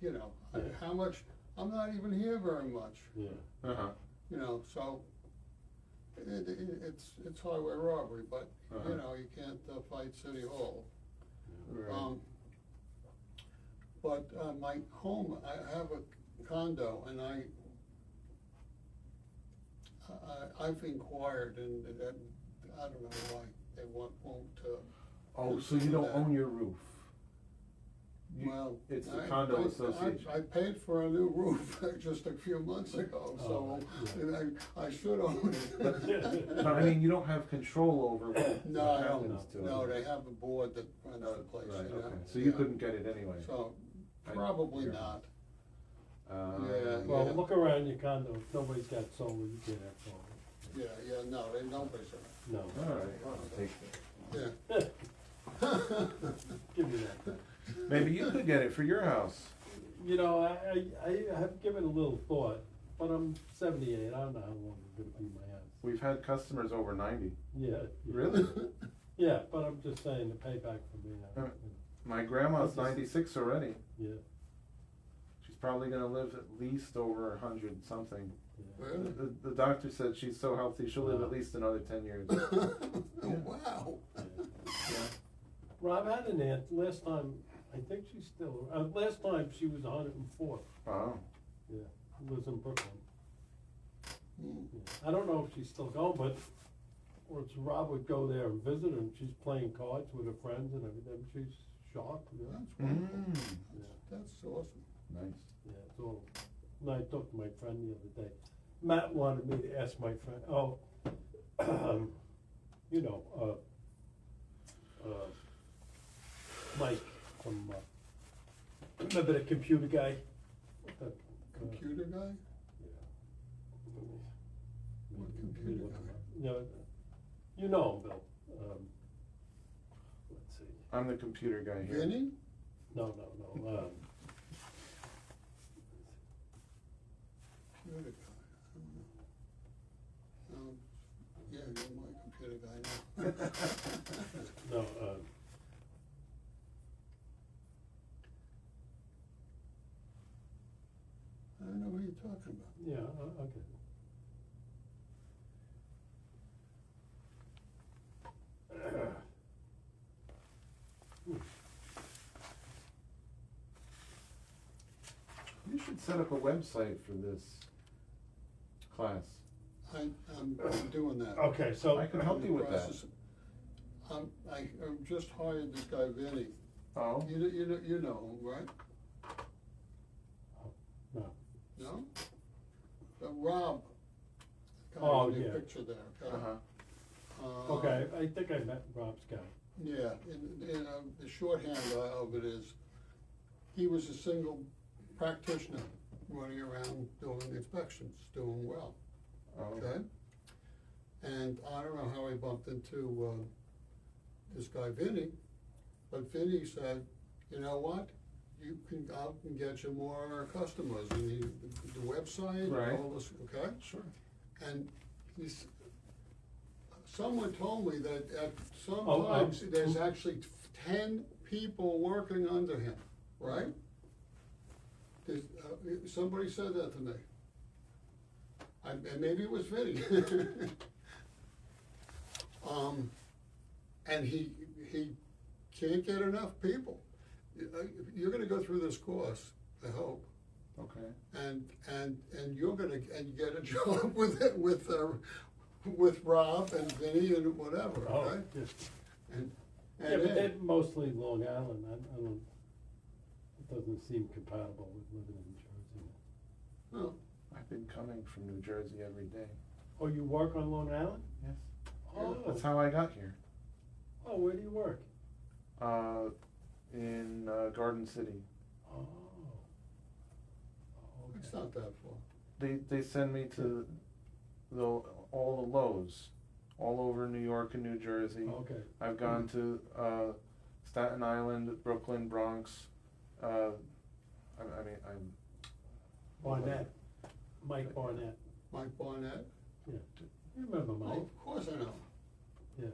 you know, Yeah. how much, I'm not even here very much, Yeah, Uh-huh. you know, so it's highway robbery, but, Uh-huh. you know, you can't fight City Hall. Right. But my home, I have a condo, and I've inquired, and I don't know why they won't Oh, so you don't that. own your roof? You- Well, It's the I- condo I- association. I paid for a new roof just a few months ago, so Oh, I should own it. But I mean, you don't have control over what No, I happens don't, to it. no, they have a board that runs Oh, the place, right, you know. okay. So you Yeah. couldn't get it anyway? So, I- probably yeah. not. Yeah. Well, look around your condo, if nobody's got solar, you can't have solar. Yeah, no, ain't nobody's in No. All right, I'll take that. it. Yeah. Give me that. Maybe you could get it for your house. You know, I have given a little thought, but I'm 78, I don't know how long it's gonna be in my house. We've had customers over 90. Yeah. yeah. Really? Yeah, but I'm just saying the payback for me, My grandma's 96 already. yeah, She's probably gonna live at least over 100 something. yeah. Really? The doctor said she's so healthy she'll live at least another 10 years. Wow. Yeah. Rob had an aunt, last time, I think she's still, last time she was 104, Wow. yeah, lives in Brooklyn. Mm. Yeah. I don't know if she's still going, but, or it's Rob would go there and visit her, and she's playing cards with her friends and everything, she's sharp, you know? That's wonderful. Mm. That's awesome. Nice. Yeah, it's all, and I talked to my friend the other day, Matt wanted me to ask my friend, you know, Mike from, remember the computer guy? Computer guy? Yeah. What computer guy? No, you know him, Bill. Let's see. I'm the computer guy here. Vinny? No. Computer guy. I don't know. Yeah, you're my computer guy now. No, I don't know what you're talking about. yeah, okay. You should set up a website for this class. I'm doing that. Okay, so. I can help you with that. Process. I just hired this guy Vinny. Oh? You know him, right? No. No? Rob. Guy Oh, in the yeah. picture there, okay? Uh-huh. Okay, I think I met Rob's guy. Yeah, the shorthand of it is, he was a single practitioner running around doing inspections, doing well, Oh. okay? And I don't know how he bumped into, this guy Vinny, but Vinny said, you know what? You can, I can get you more customers, and the website, Right. and all this, okay? Sure. And someone told me that at Oh, sometimes there's actually 10 people working under him, right? Somebody said that to me. And maybe it was Vinny. And he can't get enough people. You're gonna go through this course, I hope. Okay. And you're gonna, and get a job with Rob and Vinny and whatever, Oh, right? yeah. And Yeah, but Ed. they're mostly Long Island, I don't, it doesn't seem compatible with living in Jersey. Oh, I've been coming from New Jersey every day. Oh, you work on Long Island? Yes. Oh, That's how I got here. oh, where do you work? In Garden City. Oh. Oh, it's okay. not that far. They send me to all the Lowe's, all over New York and New Jersey. Okay. I've gone to Staten Island, Brooklyn, Bronx. I'm Barnett, Mike Barnett, Mike Barnett? yeah, you remember Oh, Mike? of course I know. Yeah,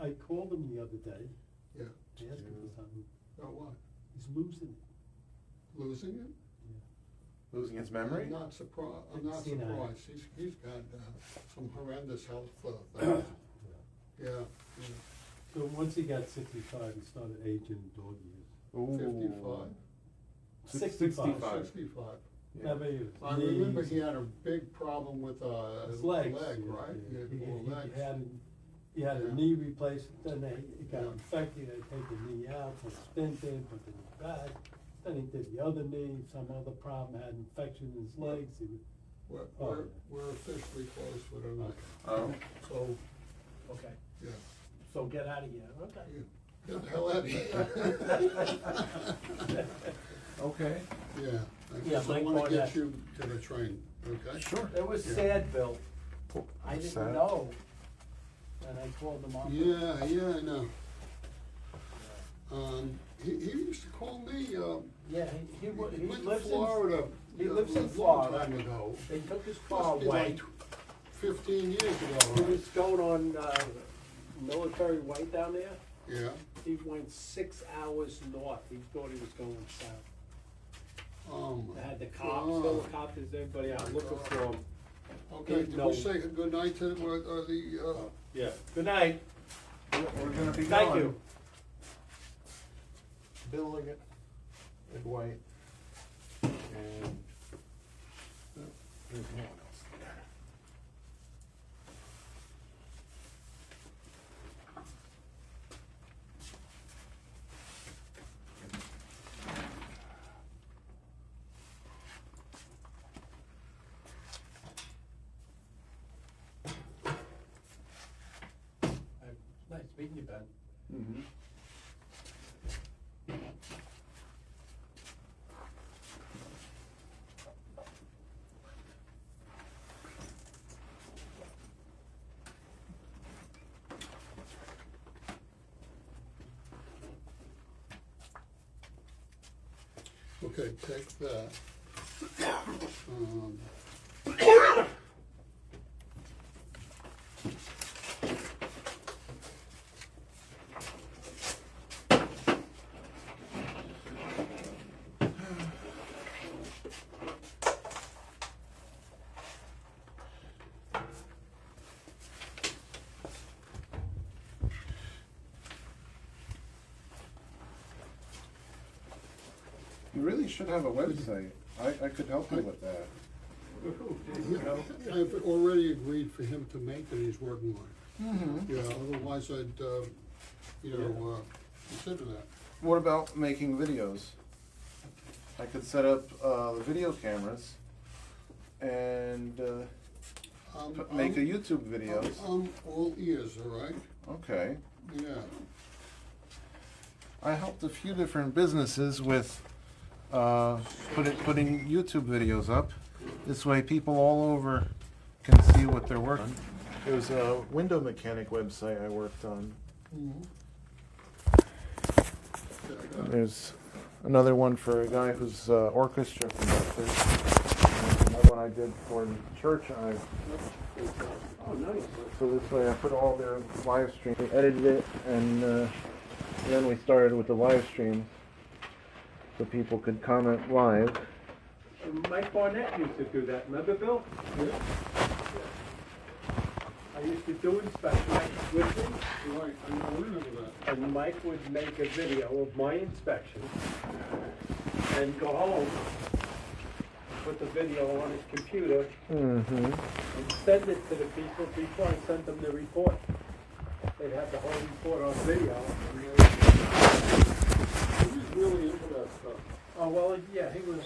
I called him the other day, Yeah. I asked him for something, Oh, what? he's losing it, Losing it? losing his memory. I'm not surprised, I'm not Senile. surprised. He's got some horrendous health things. Yeah, yeah. So once he got 65, he started aging dog years. Ooh. 55? 65. 65. Yeah. Never used. I remember he had a big problem with His his legs. leg, yeah, right? yeah. He had poor legs. He had Yeah. a knee replaced, then it got Yeah. infected, they take the knee out, put a stent in, put the knee back. Then he did the other knee, some other problem, had infection in his legs, he was, We're officially closed with our next. Oh. So, okay, yeah. so get out of here, okay. Get the hell out of here. Okay. Yeah, Yeah, So I Mike wanna get Barnett. you to the train, okay? Sure. It was Yeah. sad, Bill. I Sad. didn't know. And I called them up. Yeah, I know. He used to call me, Yeah, he he went to lives in, Florida. he lives in a Florida. long time ago. they took his car Must be away. like 15 years He ago, was going on, Military Way down there. right? Yeah. He went 6 hours north. He thought he was going south. Oh, They my had the cops, God. helicopters, everybody out looking for him. Okay, did No. we say good night to the, Yeah. Good night. We're gonna be Thank going. you. Bill in white. And there's no one else there. Nice meeting you, Ben. Mm-hmm. okay, take that. Um, You really should have a website. I could help you with that. I've already agreed for him to make it, he's working on Mm-hmm. it. Yeah, otherwise I'd, consider that. What about making videos? I could set up the video cameras and make a YouTube video. I'm all ears, all right? Okay. Yeah. I helped a few different businesses with putting YouTube videos up. This way people all over can see what they're working on. It was a window mechanic website I worked on. There's another one for a guy who's orchestra conductor. There's another one I did for the church. Oh, nice. So this way I put all their live streams, edited it, and then we started with the live streams so people could comment live. Mike Barnett used to do that, remember, Bill? Yeah, I used to do inspections with him, right, I remember that. and Mike would make a video of my inspection and go home, put the video on his computer, Mm-hmm. and send it to the people before I sent them the report. They'd have the whole report on video. He's really into that stuff. Oh, well, yeah, he was,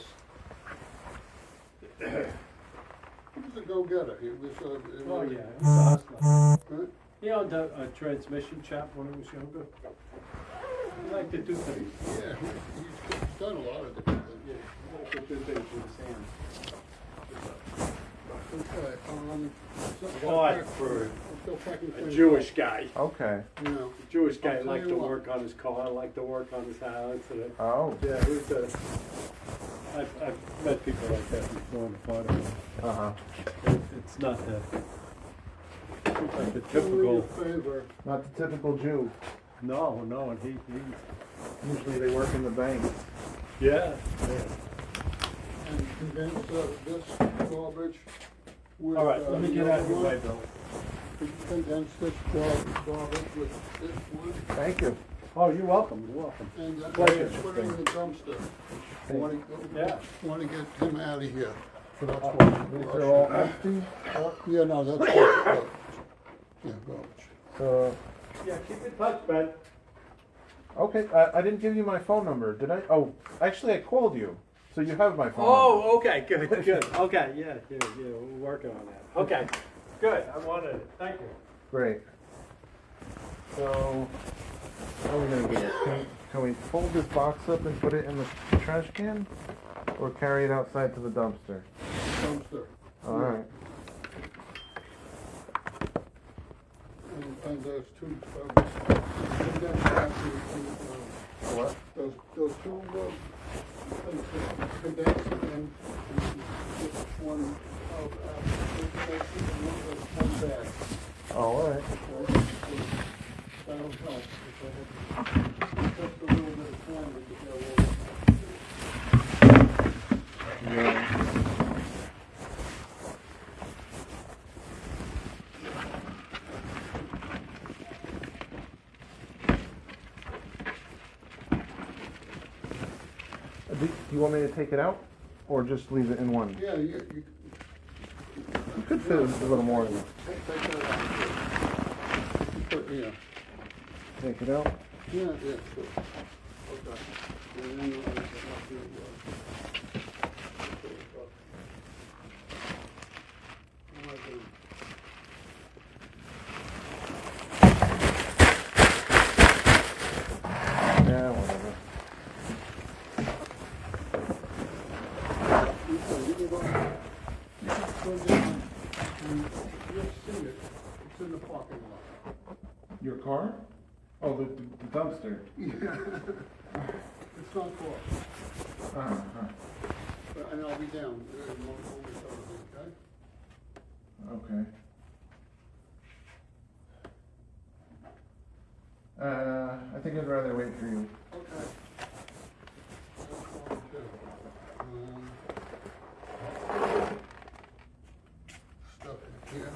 He was a go-getter, he was, oh, yeah, he was awesome. Right? He owned a transmission shop when he was younger. He liked to do things. Yeah, he's done a lot of different things. Yeah, he liked to do things with his hands. Okay, Odd for I'm still packing a things Jewish up. guy. Okay. You know, A Jewish guy I'll tell liked you to what. work on his car, liked to work on his house, and Oh. yeah, he was a, I've met people like that before in the party. Uh-huh. It's not the, like the do me a typical, favor, Not the typical Jew. no, and he, Usually they work in the bank. yeah. and condense this garbage with. All right, let me get out of your way, Bill. Condense this garbage with this one, Thank you. Oh, you're welcome, you're welcome. and Pleasure. put it in the dumpster. Yeah. Want to get him out of here. So that's These what. are all empty. Yeah, no, that's garbage. Yeah, garbage. So, Yeah, keep in touch, Ben. okay, I didn't give you my phone number, did I? Oh, actually I called you, so you have my phone number. Oh, okay, good, good. Okay, yeah, we're working on that. Okay, good. I wanted it. Thank you. Great. So, how are we gonna do this? Can we fold this box up and put it in the trash can? or carry it outside to the dumpster? dumpster. Alright. And those two, condensed gases, What? those two, condensed and just one of, one bag. Oh, alright. That'll help. Just a little bit of time to get over. Yeah. Do you want me to take it out, or just leave it in one? Yeah, you You could fit a little more in it. take that out. Yeah. Take it out. Yeah, sure. Okay. And then I'll have to, Yeah, whatever. you can go down and you'll see it. It's in the parking lot. Your car? Oh, the dumpster. Yeah. It's not far. And I'll be down momentarily, okay? Okay. I think I'd rather wait for you. Okay. That's fine too. Stuff in here.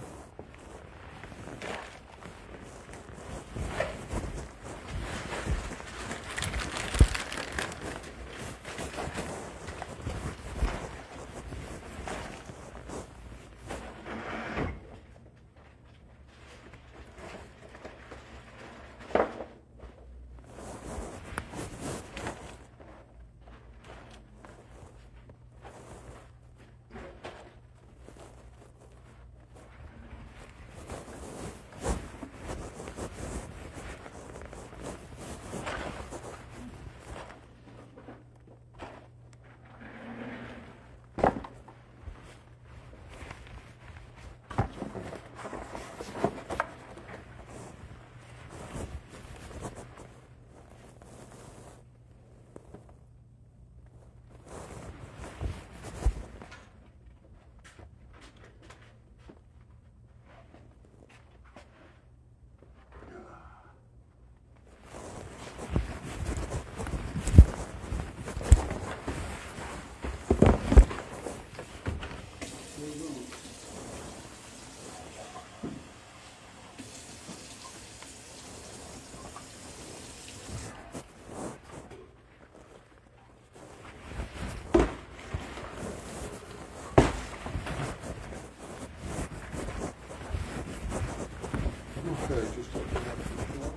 Okay, just open up the door.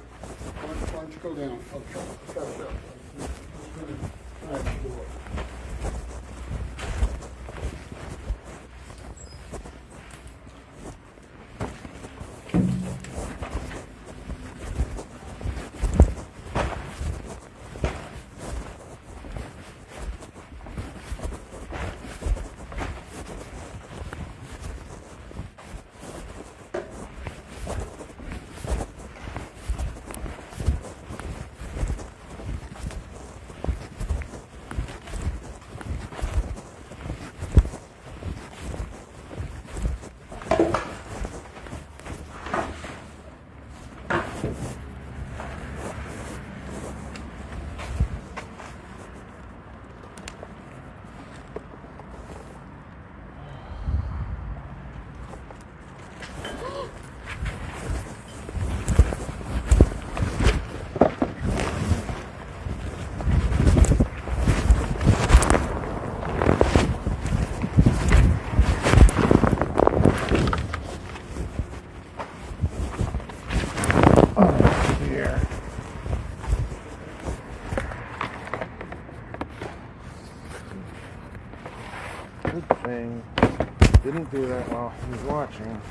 Why don't you go down? Okay. All right, door. Good thing. Didn't do that while he was watching.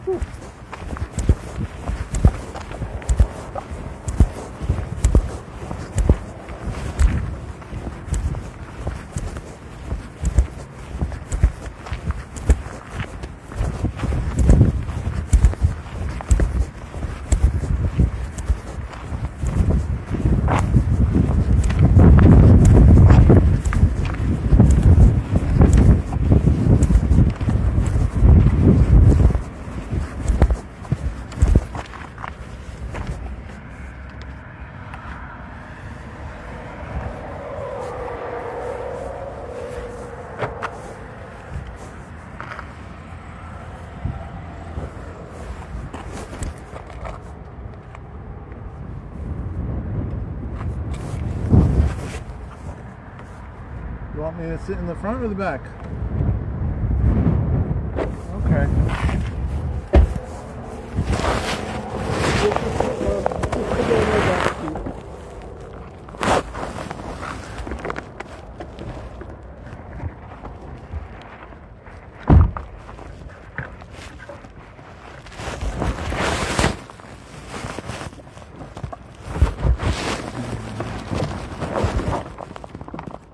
You want me to sit in the front or the back? Okay.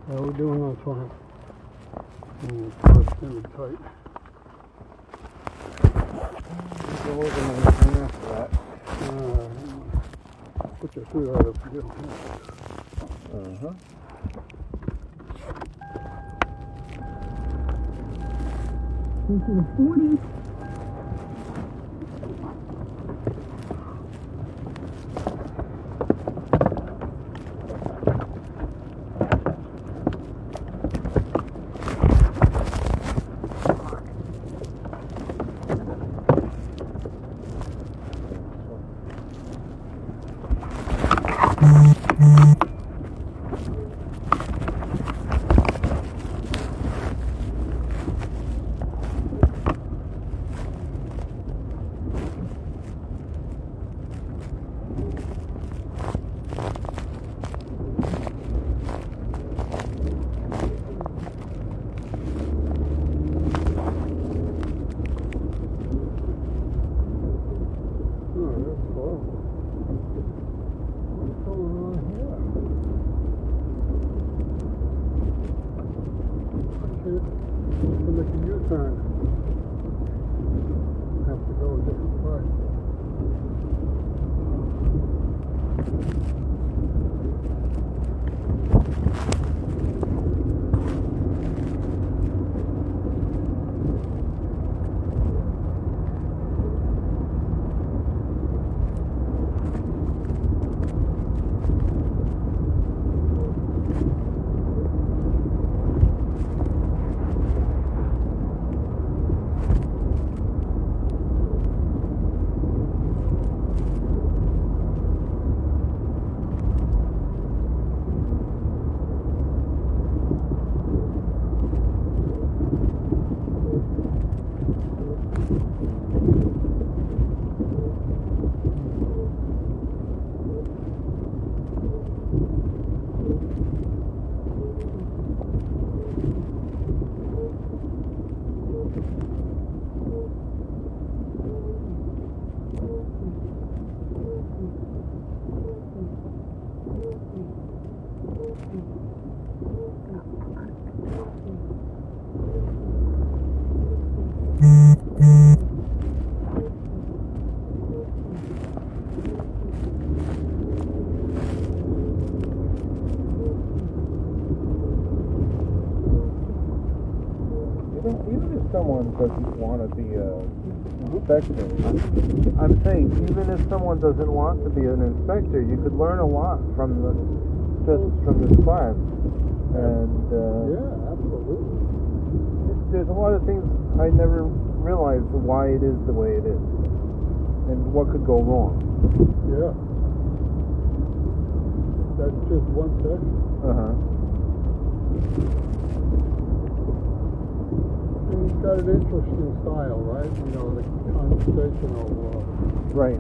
How we doing on time? First in tight. We'll work on the thing after that. Put your foot out if you get Uh-huh. Into the 40s. Make a U-turn. Have to go a different way. Even if someone doesn't want to be an inspector, I'm saying even if someone doesn't want to be an inspector, you could learn a lot from just from this class. And Yeah, absolutely. there's a lot of things I never realized why it is the way it is, and what could go wrong. Yeah. That's just one section. And he's got an interesting style, right? You know, the conversational. Right.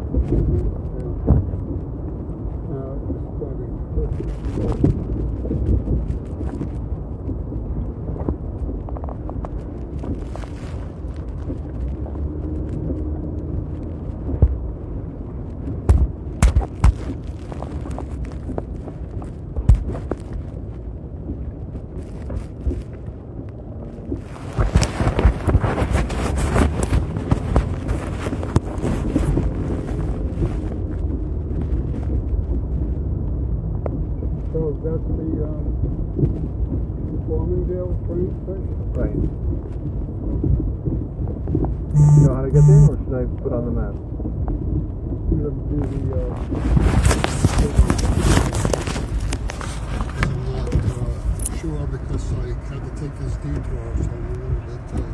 Farmingdale train station. Right. You know how to get there, or should I put on the map? You have to do the, I'm not sure because I had to take this detour, so I'm a little bit,